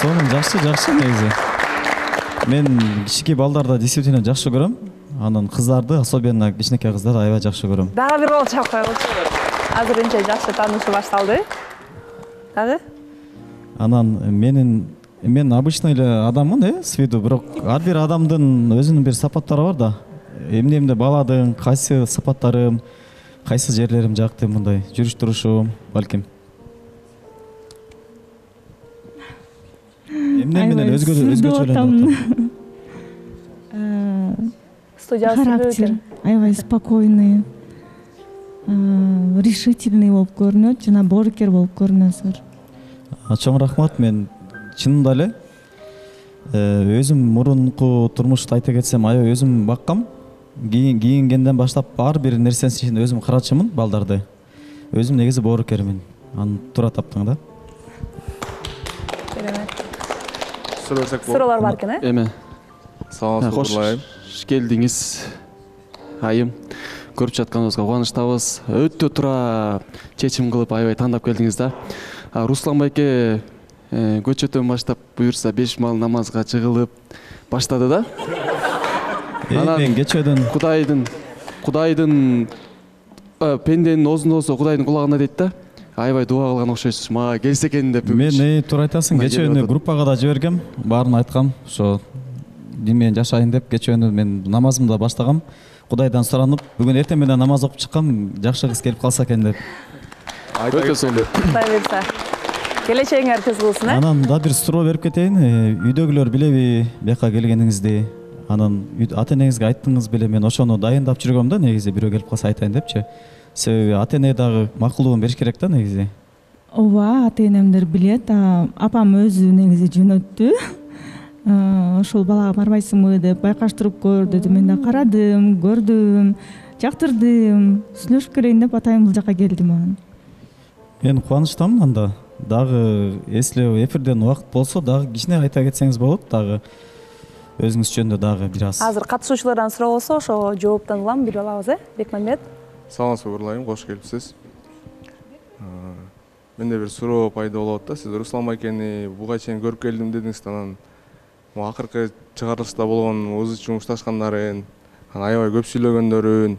Сонун жакшы негизи. Мен кичике балдарды действительно жакшы көрөм. Анан кыздарды, особенно кичинекей кыздарды аябай жакшы көрөм. Дагы бир гол чалып койгулучу. Азырынча жакшы таанышуу башталды. Дагы? Анан мен обычный эле адаммын, с виду, бирок ар бир адамдын өзүнүн бир сапаттары бар да. Эмне баладын кайсы сапаттарым, кайсы жерлерим жакты, мындай жүрүш турушум, балким. Эмне менен өзгөчөлөнүп характер аябай спокойный, решительный болуп көрүнөт, жана боорукер болуп көрүнөсүздөр. Чоң рахмат. Мен чынында эле өзүм мурунку турмушта айта кетсем, аябай өзүм баккам. Кийингенден баштап ар бир нерсесин өзүм карачымын, балдарды. Өзүм негизи боорукермин. Аны туура таптың да. Суроолор бар экен, Эме. Саламатсызбы, Бурлай. Кош келдиңиз. Айым. Көрүп жатканыбызга кубанычтабыз. Өтө туура чечим кылып аябай тандап келдиңиз да. Руслан байке көчөтөн баштап буюрса 5 мал намазга жыгылып баштады да. Мен кечөөдөн Кудайдын пенденин оозундосо Кудайдын кулагына дейт да. Аябай дуа кылган окшойсуз. Мага келсе экен деп. Мен туура айтасың, кечөөнү группага да жибергем, баарын айткам. Ошо димен жашайын деп кечөөнү мен намазымды баштагам. Кудайдан суранып, бүгүн эртең менен намаз окуп чыккам, жакшы кыз келип калса экен деп. Өтө сонун. Кудай берсе. Келечегиңер көз кылсын, Анан да бир суроо берип кетейин. Үйдөгүлөр билеби бияка келгениңизди? Анан ата-энеңизге айттыңыз беле? Мен ошону дайындап жүргөм да, негизи бирөө келип калса айтайын депчи. Себеби ата-эне дагы макулдугун бериш керек да, негизи. Ооба, ата-энемдер билет. Апам өзү негизи жөнөттү. Ошол балага барбайсыңбы деп байкаштырып көр деди. Мен да карадым, көрдүм. жактырдым, сүйлөшүп келейин деп атайын бул жака келдим анан. Мен кубанычтамын анда. Дагы эслеп эфирден убакыт болсо дагы кичине айта кетсеңиз болот, дагы өзүңүз жөнүндө дагы бир аз. Азыр катышуучулардан суроо болсо, ошого жооптон улам берип алабыз, Бекмамбет. Саламатсызбы, Урлайым, кош келипсиз. Менде бир суроо пайда болуп атат. Сиз Руслан байкени буга чейин көрүп келдим дедиңиз, анан акыркы чыгарылышта болгон УЗЧ мушташкандарын, аябай көп сүйлөгөндөрүн,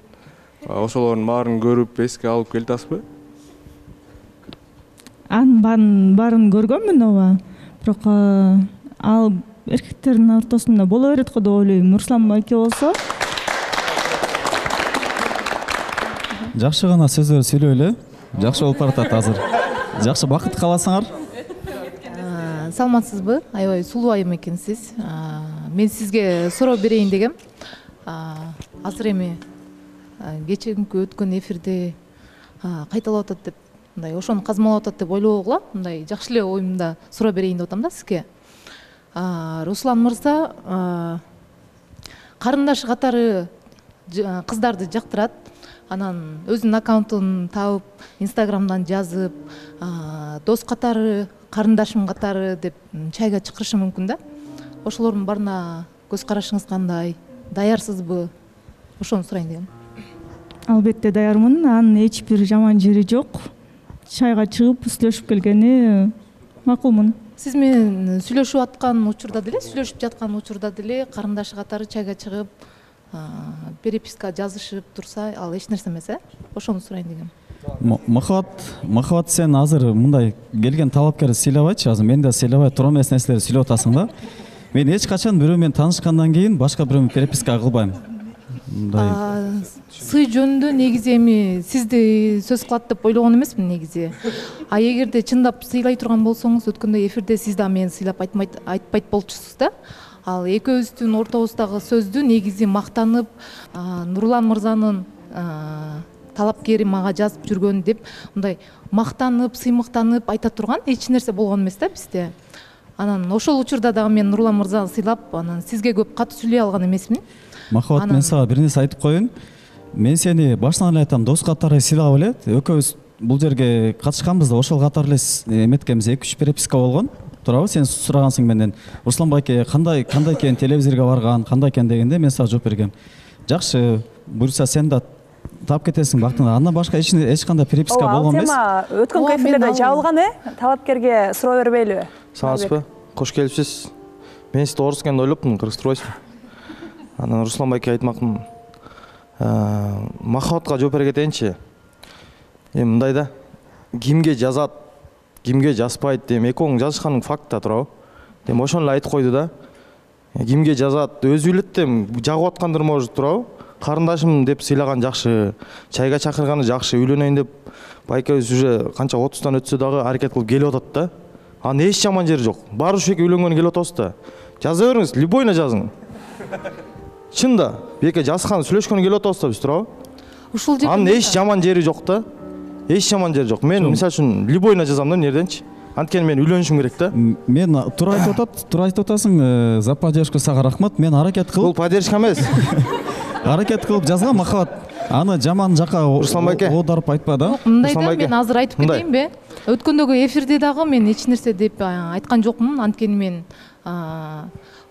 ошолордун баарын көрүп, эске алып келе атасызбы? Анын баарын көргөнмүн, ооба. Бирок ал эркектердин ортосунда боло берет го деп ойлойм. Руслан байке болсо жакшы гана сөздөр сүйлөйлү. Жакшы болуп баратат азыр. Жакшы бакыт кааласаңар. Саламатсызбы? Аябай сулуу айым экенсиз. Мен сизге суроо берейин дегем. Азыр эми кечээкүнкү өткөн эфирде кайталап атат деп, мындай ошону казмалап атат деп ойлобогула, мындай жакшы эле оюмда суроо берейин деп атам да сизге. Руслан мырза карындашы катары кыздарды жактырат. Анан өзүнүн аккаунтун таап, Инстаграмдан жазып, дос катары, карындашым катары деп чайга чакырышы мүмкүн да. Ошолордун баарына көз карашыңыз кандай? Даярсызбы? Ошону сурайын дегем. Албетте даярмын. Анын эч бир жаман жери жок. Чайга чыгып сүйлөшүп келгени макулмун. Сиз менен сүйлөшүп аткан учурда деле, сүйлөшүп жаткан учурда деле карындашы катары чайга чыгып, переписка жазышып турса, ал эч нерсе эмес, ошону сурайын дегем. Махабат, сен азыр мындай келген талапкерди сыйлабайчы, азыр мен да сыйлабай тура эмес нерселерди сүйлөп атасың да. Мен эч качан бирөө менен таанышкандан кийин башка бирөө менен переписка кылбайм. Сый жөнүндө негизи эми сизди сөз кылат деп ойлогон эмесмин негизи. Эгерде чындап сыйлай турган болсоңуз, өткөндө эфирде сиз да мени сыйлап айтпайт болчусуз да. Ал экөөбүздүн ортобуздагы сөздү негизи мактанып, Нурлан мырзанын талапкери мага жазып жүргөн деп мындай мактанып, сыймыктанып айта турган эч нерсе болгон эмес да бизде. Анан ошол учурда дагы мен Нурлан мырзаны сыйлап, анан сизге көп катуу сүйлөй алган эмесмин. Махабат, мен сага бир нерсе айтып коеюн. Мен сени башынан эле айтам, дос катары сыйлап эле. Экөөбүз бул жерге катышканбыз да, ошол катары эле эметкенбиз, 2-3 переписка болгон. Турабы, сен сурагансың менден. Руслан байке кандай экен, телевизорго барган, кандай экен дегенде мен сага жооп бергем. Жакшы, буюрса сен да таап кетесиң бактыңда. Андан башка эч кандай переписка болгон эмес. Ал тема өткөн эфирлерде жабылган, талапкерге суроо бербейлиби? Саламатсызбы? Кош келипсиз. Мен сизди орус экенин ойлоптум, кыргызча. Анан Руслан байке айтмакмын. Махабатка жооп бере кетейинчи. Эми мындай да, кимге жазат, кимге жазбайт дейм, экөөң жазышканың факт да турабы. Дем ошону эле айтып койду да. Кимге жазат, өзү билет дем, жагып аткандыр может турабы. Карындашым деп сыйлаган жакшы, чайга чакырганы жакшы, үйлөнөйүн деп байкебиз уже канча 30-тан өтсө дагы аракет кылып келип атат да. Анын эч жаман жери жок. Баары ушу эки үйлөнгөнү келип атабыз да. Жаза бериңиз, любойно жазың. Чында, беке жазган, сүйлөшкөнү келип атабыз да биз турабы. Ушул жерде анын эч жаман жери жок да. Эч жаман жери жок. Мен мисалы үчүн любойно жазам да нерденчи. Анткени мен үйлөнүшүм керек да. Мен туура айтып атасың, за поддержку сага рахмат. Мен аракет кылып. Бул поддержка эмес. Аракет кылып жазган, Махабат. Аны жаман жака оодарып айтпа да. Мындай да, мен азыр айтып кетейинби? Өткөндөгү эфирде дагы мен эч нерсе деп айткан жокмун. Анткени мен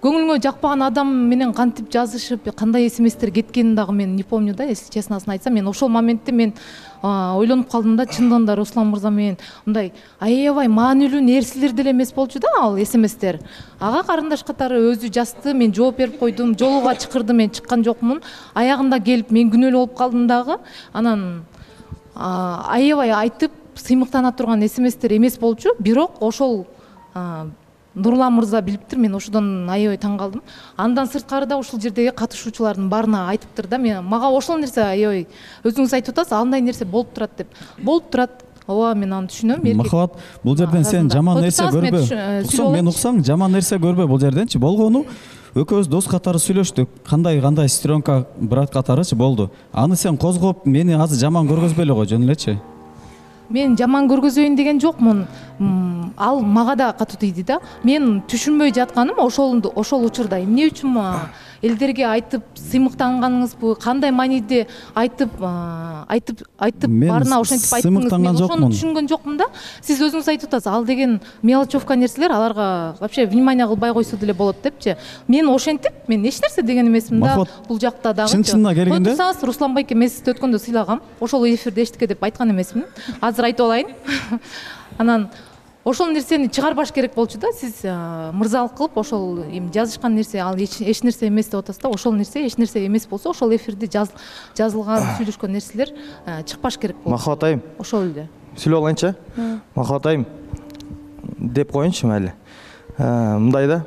көңүлүңө жакпаган адам менен кантип жазышып, кандай смстер кеткенин дагы мен не помню да, если честносын айтсам. Мен ошол моментте мен ойлонуп калдым да, чындыгында да Руслан мырза менен мындай аябай маанилүү нерселер деле эмес болчу да ал смстер. Ага карындаш катары өзү жазды, мен жооп берип койдум, жолуга чакырды, мен чыккан жокмун. Аягында келип мен күнөөлүү болуп калдым дагы. Анан аябай айтып сыймыктана турган смстер эмес болчу, бирок ошол Нурлан мырза билиптир, мен ошодон аябай таң калдым. Андан сырткары да ушул жердеги катышуучулардын баарына айтыптыр да, мага ошол нерсе аябай өзүңүз айтып атасыз, андай нерсе болуп турат деп. Болуп турат. Ооба, мен аны түшүнөм. Махабат, бул жерден сен жаман нерсе көрбө. Мен уксам, жаман нерсе көрбө бул жерденчи. Болгону экөөбүз дос катары сүйлөштүк. Кандай сестренка, брат катарычы болду. Аны сен козгоп, мени азыр жаман көргөзбөйлү го, жөн элечи. Мен жаман көргөзөйүн деген жокмун. ал мага да катуу тийди да. Мен түшүнбөй жатканым ошол учурда эмне үчүн элдерге айтып сыймыктанганыңызбы, кандай мааниде айтып баарына ошентип айттыңыз, мен ошону түшүнгөн жокмун да. Сиз өзүңүз айтып атасыз, ал деген мелочевка нерселер, аларга вообще внимание кылбай койсо деле болот депчи. Мен ошентип, мен эч нерсе деген эмесмин да, бул жакта дагы. Чын-чынына келгенде Турсаңыз, Руслан байке, мен сизди өткөндө сыйлагам, ошол эфирде эчтеке деп айткан эмесмин. Азыр айтып алайын. Анан ошол нерсени чыгарбаш керек болчу да. Сиз мырзалык кылып ошол жазышкан нерсе ал эч нерсе эмес деп атасыз да. Ошол нерсе эч нерсе эмес болсо, ошол эфирде жазылган, сүйлөшкөн нерселер чыкпаш керек болчу. Махабат айым. Ошол эле. Сүйлөп алайынчы? Махабат айым деп коеюнчу мейли. Мындай да.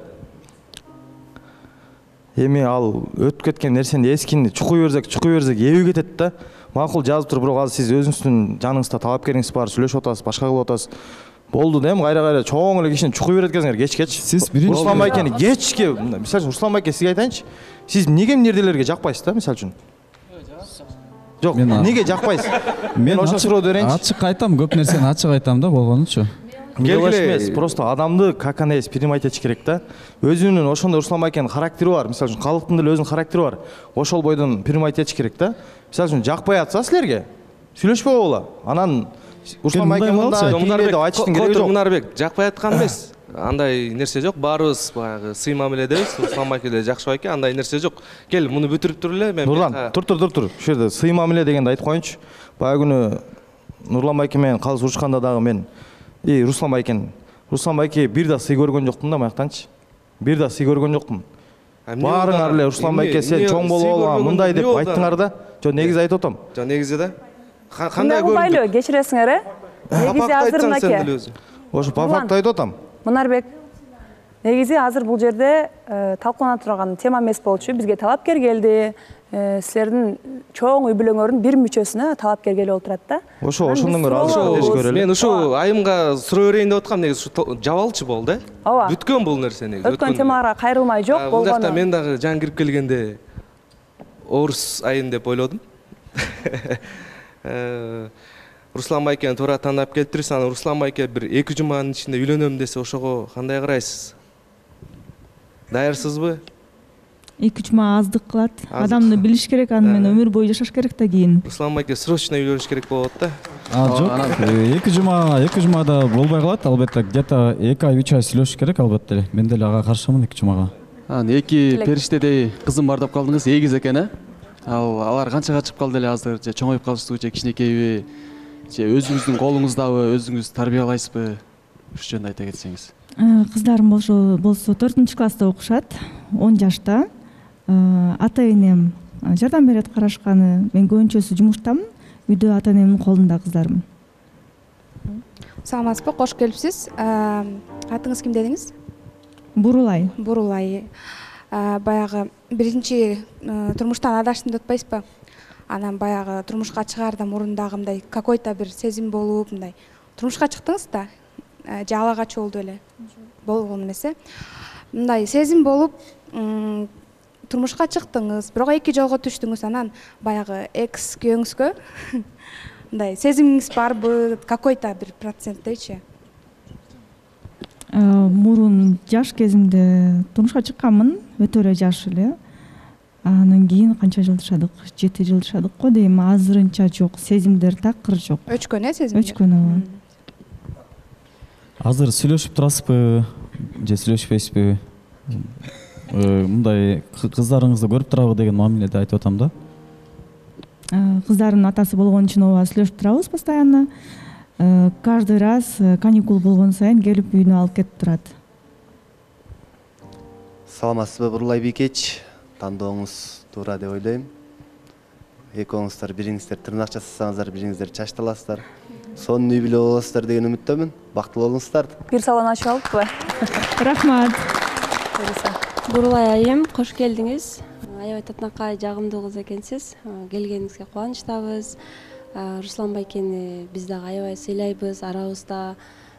Эми ал өтүп кеткен нерсени эскини чукуй берсек, эбип кетет да. Макул жазып туруп, бирок азыр сиз өзүңүздүн жаныңызда талапкериңиз бар, сүйлөшүп атасыз, башка кылып атасыз. Болду да, эми кайра чоң эле кишини чукуй берет экенсиңер, кеч. Сиз биринчи Руслан байкени кечке, мисалы үчүн Руслан байке сизге айтайынчы. Сиз эмнеге эмнерделерге жакпайсыз да, мисалы үчүн? Жок, эмнеге жакпайсыз? Мен ачык айтам, көп нерсени ачык айтам да, болгонучу. Келгиле эмес, просто адамды как она есть принимать этиш керек да. Өзүнүн ошондой Руслан байкенин характери бар, мисалы үчүн калктын деле өзүнүн характери бар. Ошол бойдон принимать этиш керек да. Мисалы үчүн жакпай атса силерге, сүйлөшпөй койгула. Анан Руслан байке мындай деп айтыштын кереги жок. Мунарбек жакпай аткан эмес. Андай нерсе жок. Баарыбыз баягы сый мамиледебиз. Руслан байке деле жакшы байке, андай нерсе жок. Кел, муну бүтүрүп тур эле. Мен Нурлан, тур. Ушул жерде сый мамиле дегенди айтып коеюнчу. Баягы күнү Нурлан байке менен калыс урушканда дагы мен Руслан байке бир да сый көргөн жокмун да маяктанчы. Бир да сый көргөн жокмун. Баарыңар эле Руслан байке сен чоң болобу, мындай деп айттыңар да. Жок, негизи айтып атам. Жок, негизи да. Кандай көрдүк? Кечиресиңер, негизи азырынаке. Ошо по факту айтып атам. Мунарбек, негизи азыр бул жерде талкуулана турган тема эмес болчу. Бизге талапкер келди. Силердин чоң үй бүлөңөрдүн бир мүчөсүнө талапкер келип отурат да. Ошондон көрө алышып. Мен ушу айымга суроо берейин деп аткам, негизи жабалчы болду, Ооба. Бүткөн бул нерсе негизи. Өткөн темага кайрылмай жок болгону. Бул жакта мен дагы жаңы кирип келгенде орус айым деп ойлодум. Руслан байкени туура тандап келиптирсиз. Анан Руслан байке бир 2 жуманын ичинде үйлөнөм десе, ошого кандай карайсыз? Даярсызбы? 2 жума аздык кылат. Адамды билиш керек, аны менен өмүр бою жашаш керек да кийин. Руслан байке срочно үйлөнүш керек болот да. Жок, 2 жумада болбой калат, албетте. Где-то 2 ай 3 ай сүйлөшүш керек албетте. Мен деле ага каршымын 2 жумага. Эки периштедей кызым бар деп калдыңыз, эгиз экен, алар канчага чыгып калды эле азыр, же чоңоюп калышты, же кичинекейби, же өзүңүздүн колуңуздабы, өзүңүз тарбиялайсызбы? Ушу жөнүндө айта кетсеңиз. Кыздарым болсо 4-класста окушат, 10 жашта. Ата энем жардам берет, карашканы. Мен көбүнчөсү жумуштамын. Үйдө ата энемдин колунда кыздарым. Саламатсызбы, кош келипсиз. Атыңыз ким дедиңиз? Бурулай. Бурулай. Баягы биринчи турмуштан адаштым деп атпайсызбы? Анан баягы турмушка чыгаарда мурундагы мындай какой-то бир сезим болуп, мындай турмушка чыктыңыз да, же ала качуу болду эле? Болгон эмес, мындай сезим болуп, турмушка чыктыңыз, бирок 2 жолго түштүңүз, анан баягы экс күйөөңүзгө мындай сезимиңиз барбы, какой-то бир проценттейчи? Мурун жаш кезимде турмушка чыкканмын, өтө эле жаш эле. Анан кийин канча жыл жашадык? 7 жыл жашадык го дейм. Азырынча жок, сезимдер такыр жок. Өчкөн, сезимдер? Өчкөн, ооба. Азыр сүйлөшүп турасызбы, же сүйлөшпөйсүзбү? Мындай кыздарыңызды көрүп турабы деген мамиледе айтып атам да. Кыздардын атасы болгон үчүн ооба сүйлөшүп турабыз постоянно. Каждый раз каникул болгон сайын келип үйүнө алып кетип турат. Саламатсызбы, Бурулай бийкеч? Тандооңуз туура деп ойлойм. Экөөңүздөр бириңиздер тырнак жасасаңыздар, бириңиздер чачталасыздар. Сонун үй бүлө болосуздар деген үмүттөмүн. Бактылуу болуңуздар. Бир салон ачып алыппы? Рахмат. Бурулай айым, кош келдиңиз. Аябай татынакай, жагымдуу кыз экенсиз. Келгениңизге кубанычтабыз. Руслан байкени биз дагы аябай сыйлайбыз, арабызда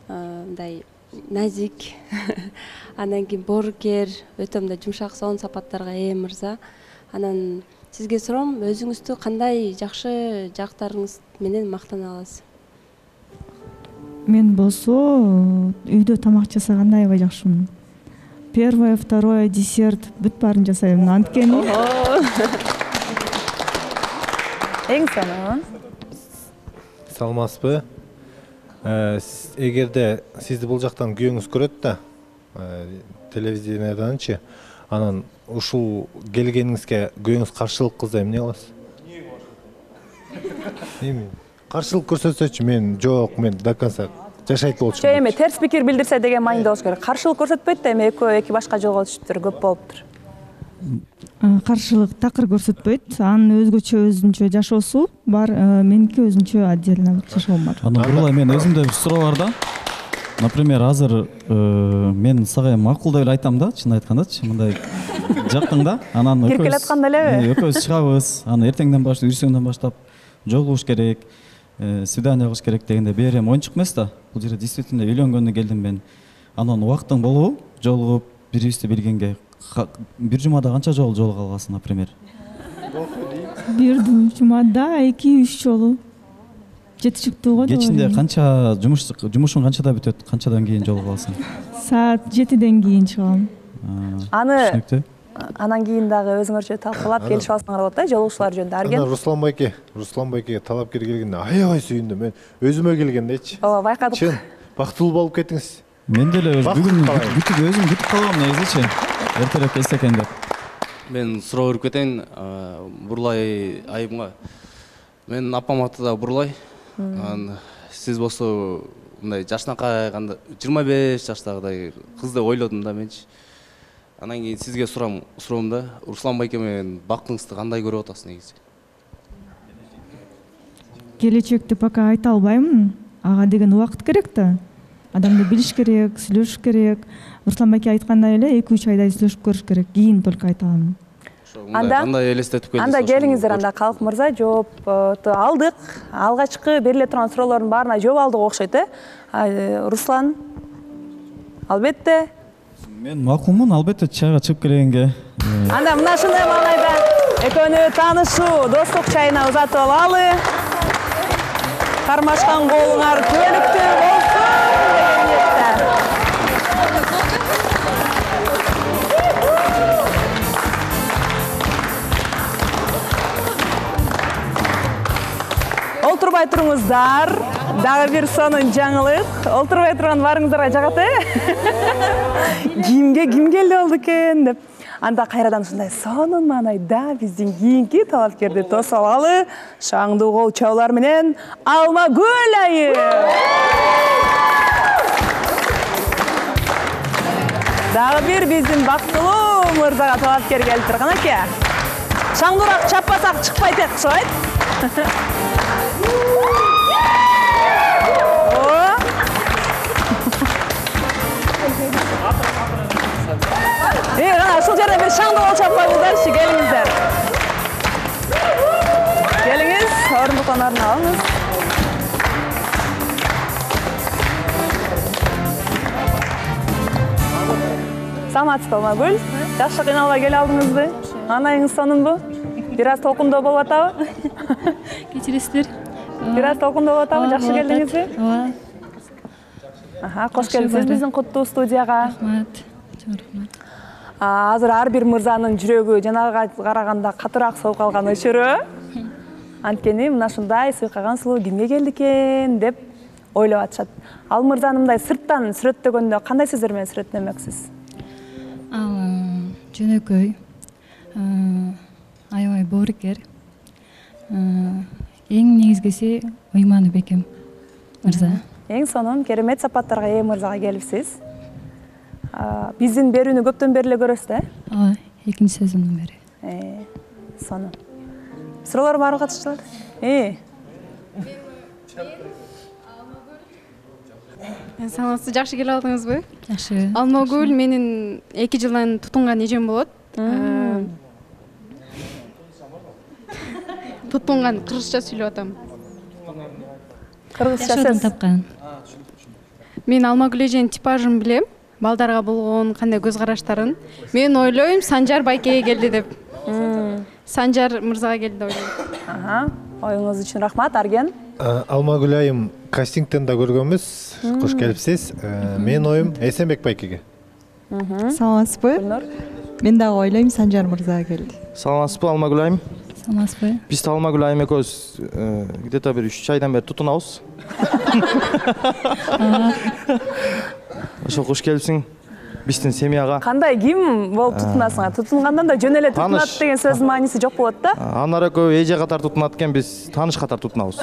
мындай назик, анан кийин боорукер, өтө мындай жумшак сонун сапаттарга ээ мырза. Анан сизге суроом, өзүңүздү кандай жакшы жактарыңыз менен мактана аласыз? Мен болсо үйдө тамак жасаганды аябай жакшымын. Первое, второе, десерт бүт баарын жасайм. Анткени Эң сонун. Салмасызбы? Эгерде сизди бул жактан күйөөңүз көрөт да, телевизиядачы, анан ушул келгениңизге күйөөңүз каршылык кылса эмне кыласыз? Эми каршылык көрсөтсөчү, мен жок, мен до конца жашайт болчумун. Эми терс пикир билдирсе деген маанидо болуш керек. Каршылык көрсөтпөйт да, эми экөө эки башка жолго түшүптүр, көп болуптур. каршылык такыр көрсөтпөйт. Анын өзүнчө жашоосу бар, меники өзүнчө отдельно жашоом бар. Анан Бурулай, мен өзүмдө бир суроо бар да. Например, азыр мен сага макулдап эле айтам да, чын айткандачы, мындай жактың да, анан Кирип келатканда элеби? Экөөбүз чыгабыз, анан эртеңден баштап, үрсөңдөн баштап жолугуш керек, свидание кылыш керек дегенде бир эми оюнчук эмес да. Бул жерде действительно үйлөнгөнгө келдим мен. Анан убактың болобу, жолугуп бирибизди билгенге бир жумада канча жолу жолуга аласың, например? Бир жумада 2-3 жолу. Жетишиктүү го. Кечинде канча жумушуң канчада бүтөт, канчадан кийин жолуга аласың? Саат 7ден кийин чыгам. Аны анан кийин дагы өзүңөрчө талкуулап келишип алсаңар болот да, жолугушуулар жөнүндө. Арген. Руслан байке талапкер келгенде аябай сүйүндүм. Мен өзүмө келгендечи. Ооба, байкадык. Чын, бактылуу болуп кеттиңиз. Мен деле бүгүн өзүм күтүп калгам негизичи. Эртерээк келсе экен деп. Мен суроо берип кетейин, Бурулай айымга. Менин апам аты да Бурулай. Сиз болсо мындай жашынакай, 25 жаштагыдай кыз деп ойлодум да менчи. Анан кийин сизге суроом да, Руслан байке менен бактыңызды кандай көрүп атасыз негизи? Келечекти пока айта албаймын. Ага деген убакыт керек да. Адамды билиш керек, сүйлөшүш керек. Руслан байке айткандай эле 2-3 айдай сүйлөшүп көрүш керек. Кийин только айта аламын. Кандай элестетип келдиңиз? Анда келиңиздер, анда Калык мырза жоопту алдык. Алгачкы бериле турган суроолордун баарына жооп алдык окшойт, Руслан? Албетте. Мен макулмун, албетте чайга чыгып келгенге. Анда мына ушундай маанайда экөөнү таанышуу, достук чайына узатып алалы. Кармашкан колуңар күбөлүктүү болсун деген ниетте. Олтурбай туруңуздар. Дагы бир сонун жаңылык. Олтурбай турган баарыңыздарга жагат, Кимге ким келди болду экен деп. Анда кайрадан ушундай сонун маанайда биздин кийинки талапкерди тосуп алалы. Шаңдуу кол чабуулар менен Алмагүл айым. Дагы бир биздин бактылуу мырзага талапкер келип турган эке. Шаңдуураак чаппасак чыкпайт эк, окшойт. Кана ушул жерде бир шаңдуу кол чаппайбыздарчы, келиңиздер. Келиңиз, орындуктан орун алыңыз. Саламатсызбы, Алмагүл? Жакшы кыйналбай келе алдыңызбы? Анайыңыз сонунбу? Бир аз толкундоо болуп атабы? Кечиресиздер. Бир аз толкундоо болуп атабы? Жакшы келдиңизби? Ооба. Кош келипсиз биздин куттуу студияга. Рахмат. Рахмат. Азыр ар бир мырзанын жүрөгү жанагыга караганда катыраак соғуп калган өчүрө. Анткени мына ушундай сыйкаган сулуу кимге келди экен деп ойлоп атышат. Ал мырзаны мындай сырттан сүрөттөгөндө кандай сөздөр менен сүрөттөмөксүз? Ал жөнөкөй, аябай боорукер, эң негизгиси ыйманы бекем мырза. Эң сонун, керемет сапаттарга ээ мырзага келипсиз. Биздин берүүнү көптөн бери эле көрөсүз да? Ооба, экинчи сезондон бери. Сонун. Суроолор барбы катышчылар? Саламатсызбы, жакшы келип алдыңызбы? Жакшы. Алмагүл менин 2 жылдан тутунган эжем болот. Тутунган кыргызча сүйлөп атам. Кыргызча сөз тапкан. Мен Алмагүл эженин типажын билем. Балдарга болгон кандай көз караштарын. Мен ойлойм, Санжар байкеге келди деп. Санжар мырзага келди деп ойлойм. Оюңуз үчүн рахмат, Арген. Алмагүл айым кастингтен да көргөнбүз. Кош келипсиз. Менин оюм Эсенбек байкеге. Саламатсызбы? Мен дагы ойлойм Санжар мырза келди. Саламатсызбы Алмагүл айым? Саламатсызбы? Биз да Алмагүл айым экөөбүз где-то бир 3 айдан бери тутунабыз. Ошо кош келипсиң биздин семьяга. Кандай ким болуп тутунасың? Тутунгандан да жөн эле тутунат деген сөздүн мааниси жок болот да. Анар экөө эже катар тутунат экен, биз тааныш катар тутунабыз.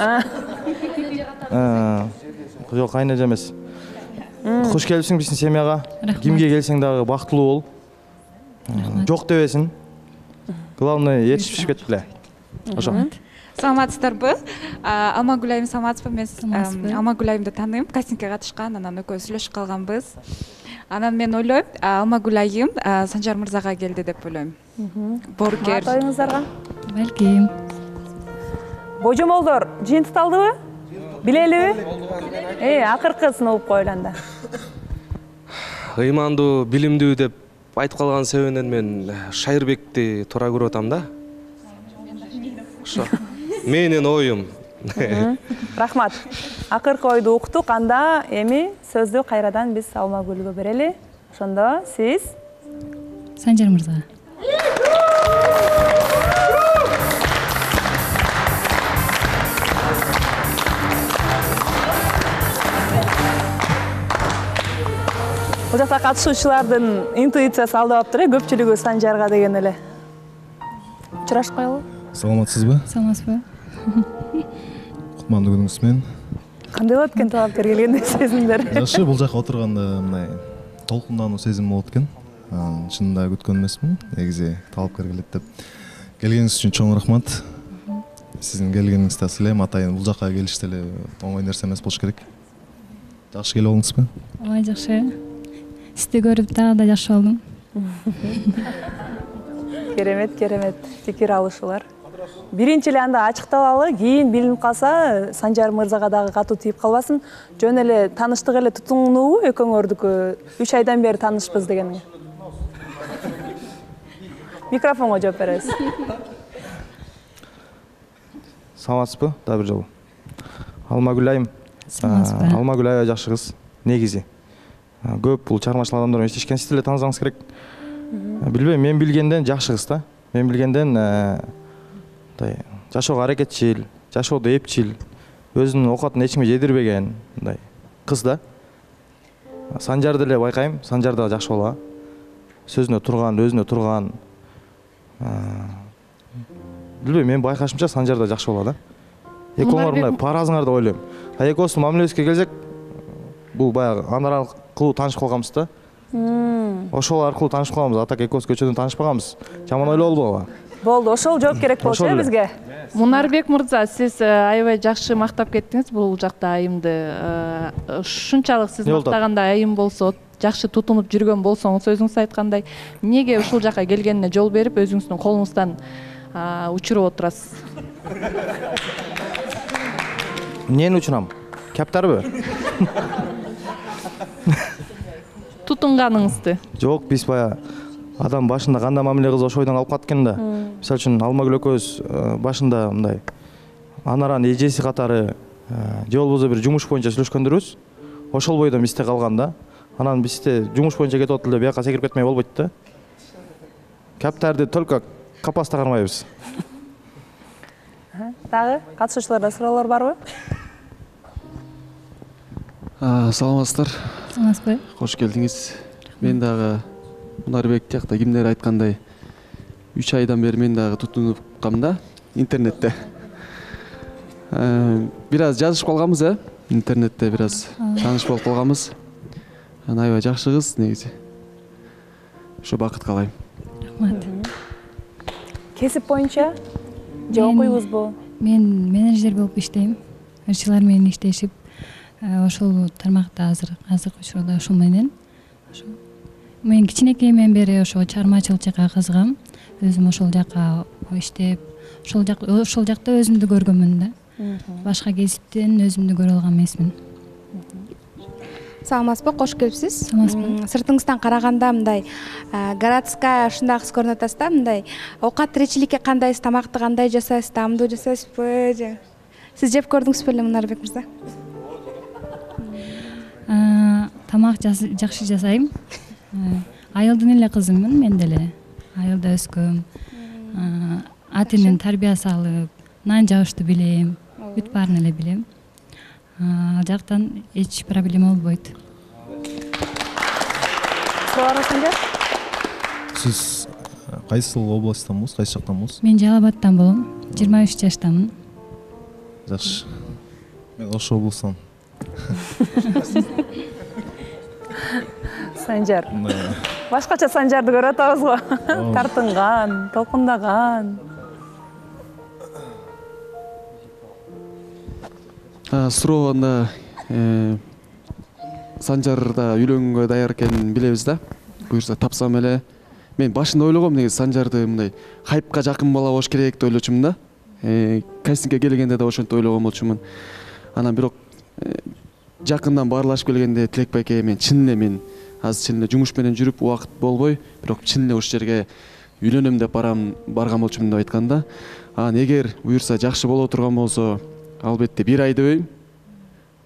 Жок, кайнеже эмес. Кош келипсиң биздин семьяга. Кимге келсең дагы бактылуу бол. Жок дебесин. Главное, жетишип кеткиле. Ошо. Саламатсыздарбы? Алмагүл айым саламатсызбы? Мен Алмагүл айымды тааныйм, кастингге катышкан, анан экөөбүз сүйлөшүп калганбыз. Анан мен ойлойм, Алмагүл айым Санжар мырзага келди деп ойлойм. Боркер. Атайыңыздарга. Балким. Божомолдор жыйынтыкталдыбы? Билелиби? Акыркы сынып коюлганда. Ыймандуу, билимдүү деп айтып калган себебинен мен Шайырбекти туура көрүп атам да. Ошо. Менин оюм. Рахмат. Акыркы ойду уктук, анда эми сөздү кайрадан биз Алмагүлгө берели. Ошондо сиз Санжар мырза. Бул жакта катышуучулардын интуициясы алдабаптыр, көпчүлүгү Санжарга деген эле. Учурашып кайлы. Саламатсызбы? Саламатсызбы? Кутмандуу күнүңүз менен. Кандай болот экен талапкер келгенде сезимдер? Жакшы, бул жака отурганда мындай толкундануу сезим болот экен. Чынында күткөн эмесмин. Негизи талапкер келет деп. Келгениңиз үчүн чоң рахмат. Сиздин келгениңизди сылайм. Атайын бул жака келиш деле оңой нерсе эмес болуш керек. Жакшы келип алдыңызбы? Ой, жакшы. Сизди көрүп дагы да жакшы болдум. Керемет, керемет пикир алышуулар. Биринчи эле анда ачыкталалы, кийин билинип калса, Санжар мырзага дагы катуу тийип калбасын. Жөн эле тааныштык эле тутунуубу экөөңөрдүкү 3 айдан бери таанышпыз дегенге. Микрофонго жооп беребиз. Саламатсызбы? Да бир жолу. Алмагүл айым. Алмагүл аябай жакшы кыз, негизи. Көп бул чыгармачыл адамдар менен иштешкен, сиз деле таанысаңыз керек. Билбейм, мен билгенден жакшы кыз да. Мен билгенден жашоого аракетчил, жашоодо эпчил, өзүнүн оокатын эч кимге жедирбеген мындай кыз да. Санжар деле байкайм, Санжар да жакшы боло. Сөзүнө турган, өзүнө турган. Билбейм, мен байкашымча Санжар да жакшы боло да. Экөөңөр мындай паразыңар деп ойлойм. Экөөбүздүн мамилебизге келсек, бул баягы анар аркылуу таанышып калганбыз да. Ошол аркылуу таанышып калганбыз. Атак экөөбүз көчөдөн таанышпаганбыз. Жаман ойлоо болбогула. Болду, ошол жооп керек болчу бизге. Мунарбек мырза, сиз аябай жакшы мактап кеттиңиз бул жакта айымды. Ушунчалык сиз мактагандай айым болсо, жакшы тутунуп жүргөн болсоңуз, өзүңүз айткандай, эмнеге ушул жака келгенине жол берип, өзүңүздүн колуңуздан учуруп отурасыз? Эмнени учурам? Каптарбы? Тутунганыңызды. Жок, биз бая адам башында кандай мамиле кылса ошо ойдон алып калат экен да. Мисалы үчүн Алмагүл экөөбүз башында мындай анаран эжеси катары же болбосо бир жумуш боюнча сүйлөшкөндөрбүз. Ошол бойдон бизде калган да. Анан бизде жумуш боюнча кетип атып эле бияка секирип кетмей болбойт да. Каптарды только капаста кармайбыз. Дагы катышуучуларда суроолор барбы? Саламатсыздар. Саламатсызбы? Кош келдиңиз. Мен дагы Мунарбек жакта кимдер айткандай 3 айдан бери мен дагы тутунуп калдым да интернетте. Бир аз жазышып калганбыз, интернетте бир аз тааныш болуп калганбыз. Аябай жакшы кыз негизи. Ошо бакыт каалайм. Рахмат. Кесип боюнча же окуйбузбу? Мен менеджер болуп иштейм. Ырчылар менен иштешип, ошол тармакта азыркы учурда ошол менен. Мен кичинекейимден бери ошо чыгармачылык жакка кызыгам. Өзүм ошол жакка иштеп, ошол жакта өзүмдү көргөнмүн да. Башка кесиптен өзүмдү көрө алган эмесмин. Саламатсызбы, кош келипсиз. Саламатсызбы. Сыртыңыздан караганда мындай городская ушундай кыз көрүнүп атасыз да, мындай оокат тиричиликке кандайсыз, тамакты кандай жасайсыз, таамдуу жасайсызбы же Сиз жеп көрдүңүз беле Мунарбек мырза? Тамак жакшы жасайм. Айылдын эле кызымын мен деле. Айылда өскөм. Ата эненин тарбиясы алып, нан жабышты билем, бүт баарын эле билем. Ал жактан эч проблема болбойт. Санжар? Сиз кайсыл областтан болсуз, кайсы жактан болсуз? Мен Жалал Абадтан болом. 23 жаштамын. Жакшы. Мен Ош облусунан. Санжар. Башкача Санжарды көрүп атабыз го. Тартынган, толкундаган. Суроо анда Санжар да үйлөнгөнгө даяр экенин билебиз да. Буюрса тапсам эле. Мен башында ойлогом негизи Санжарды мындай хайпка жакын бала болуш керек деп ойлочумун да. Кастингге келгенде да ошентип ойлогон болчумун. Анан бирок жакындан баарлашып келгенде Тилек байке мен чын эле азыр чын эле жумуш менен жүрүп убакыт болбой, бирок чын эле ушул жерге үйлөнөм деп барган болчумун деп айткан да. Анан эгер буюрса жакшы боло турган болсо, албетте 1 ай дебейм.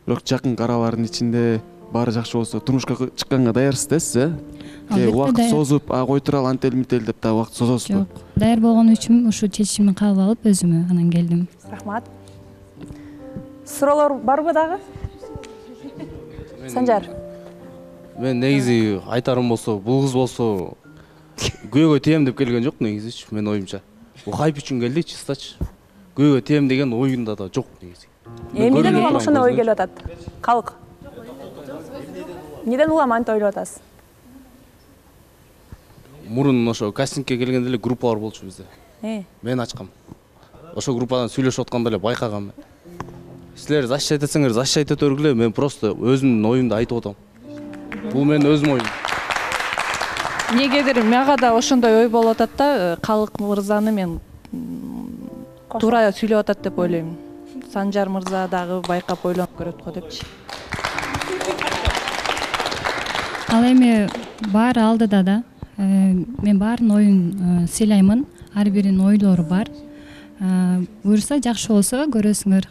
Бирок жакын аралардын ичинде баары жакшы болсо турмушка чыкканга даярсыз да сиз, э? Убакыт созуп, кой турал антел мител деп да убакыт созосузбу? Жок, даяр болгон үчүн ушул чечимди кабыл алып өзүмө анан келдим. Рахмат. Суроолор барбы дагы? Санжар. Мен негизи айтарым болсо, бул кыз болсо күйөөгө тием деп келген жок негизичи, менин оюмча. Бул хайп үчүн келди, чистачы. Күйөөгө тием деген оюнда да жок негизи. Эмнеден улам ошондой ой келип атат? Калк. Неден улам антип ойлоп атасыз? Мурун ошо кастингге келгенде эле группалар болчу бизде. Мен ачкам. Ошо группадан сүйлөшүп атканда эле байкагам. Силер защищать этсеңер, защищать ете бергиле, мен просто өзүмдүн оюмду айтып атам. Бул менин өзүм оюм. Негедир мага да ошондой ой болуп атат да, Калык мырзаны мен туура сүйлөп атат деп ойлойм. Санжар мырза дагы байкап ойлонуп көрөт го депчи. Ал эми баары алдыда да. Мен баарын оюн сыйлаймын. Ар биринин ойлору бар. Буюрса жакшы болсо көрөсүңөр.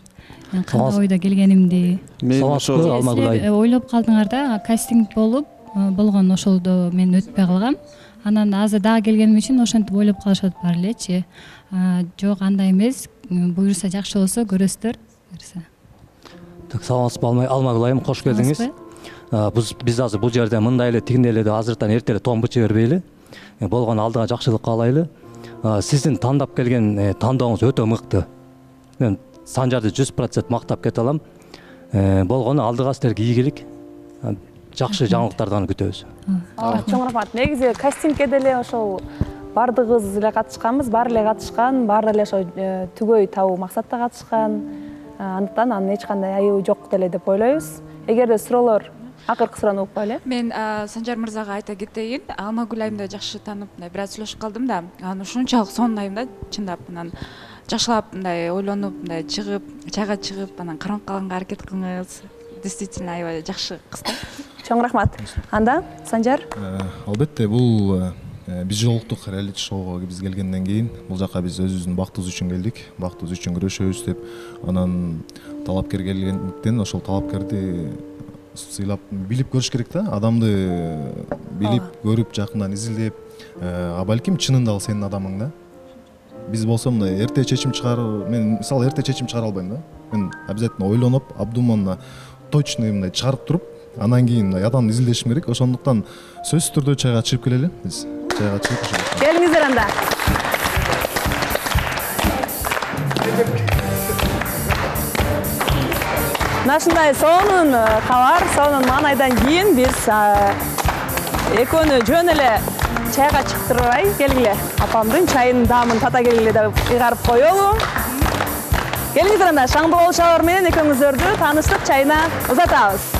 Кандай ойдо келгенимди. Мен ошо ойлоп калдыңар да, кастинг болгон ошолдо мен өтпөй калгам. Анан азыр дагы келгеним үчүн ошентип ойлоп калышат бар элечи. Жок, андай эмес. Буюрса жакшы болсо көрөсүздөр. Саламатсызбы, Алмагүл, кош келдиңиз. Биз азыр бул жерде мындай эле тигиндей эле азыртан эрте эле тон быча бербейли. Болгон алдыга жакшылык каалайлы. Сиздин тандап келген тандооңуз өтө мыкты. Мен Санжарды 100% мактап кете алам. Болгону алдыга силерге ийгилик. Жакшы жаңылыктардан күтөбүз. Чоң рахмат. Негизи кастингге деле ошол бардыгыбыз эле катышканбыз, баары эле катышкан, баары эле ошо түгөй табуу максатта катышкан. Андыктан анын эч кандай айыбы жок деле деп ойлойбуз. Эгерде суроолор акыркы суроону укпайлы. Мен Санжар мырзага айта кетейин. Алмагүл айымды жакшы таанып, бир аз сүйлөшүп калдым да. Анан ушунчалык сонун да, чындап анан жакшылап мындай ойлонуп, мындай чыгып, чайга чыгып, анан кармап калганга аракет кылыңыз. Действительно аябай жакшы кыз да. Чоң рахмат. Анда Санжар? Албетте бул биз жолуктук реалити шоуга биз келгенден кийин бул жака биз өзүбүздүн бактыбыз үчүн келдик. Бактыбыз үчүн күрөшөбүз деп анан талапкер келгендиктен ошол талапкерди сыйлап билип көрүш керек да. Адамды билип, көрүп, жакындан изилдеп, балким чынында ал сенин адамың да. Биз болсо мындай эрте чечим чыгарып, мен мисалы эрте чечим чыгара албайм да. Мен обязательно ойлонуп, абдуманно, точно мындай чыгарып туруп, анан кийин мындай адамды изилдешим керек. Ошондуктан сөзсүз түрдө чайга чыгып келели. Биз чайга чыгып келиңиздер анда. Нашындай сонун кабар, сонун маанайдан кийин биз экөөнү жөн эле чайга чыктырбай келгиле. Апамдын чайынын даамын тата келгиле деп ыйгарып коелу. Келиңиздер анда, шаңды болушалар менен экөөңүздөрдү тааныштык чайына узатабыз.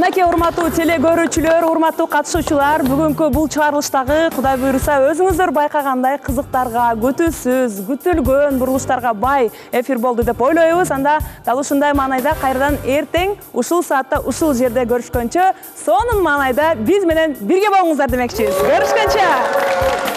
Мынакей урматтуу теле көрүүчүлөр, урматтуу катышуучулар, бүгүнкү бул чыгарылыштагы Кудай буйруса өзүңүздөр байкагандай кызыктарга, күтүүсүз, күтүлгөн бурулуштарга бай эфир болду деп ойлойбуз. Анда дал ушундай маанайда кайрадан эртең ушул саатта ушул жерде көрүшкөнчө, сонун маанайда биз менен бирге болуңуздар демекчибиз. Көрүшкөнчө.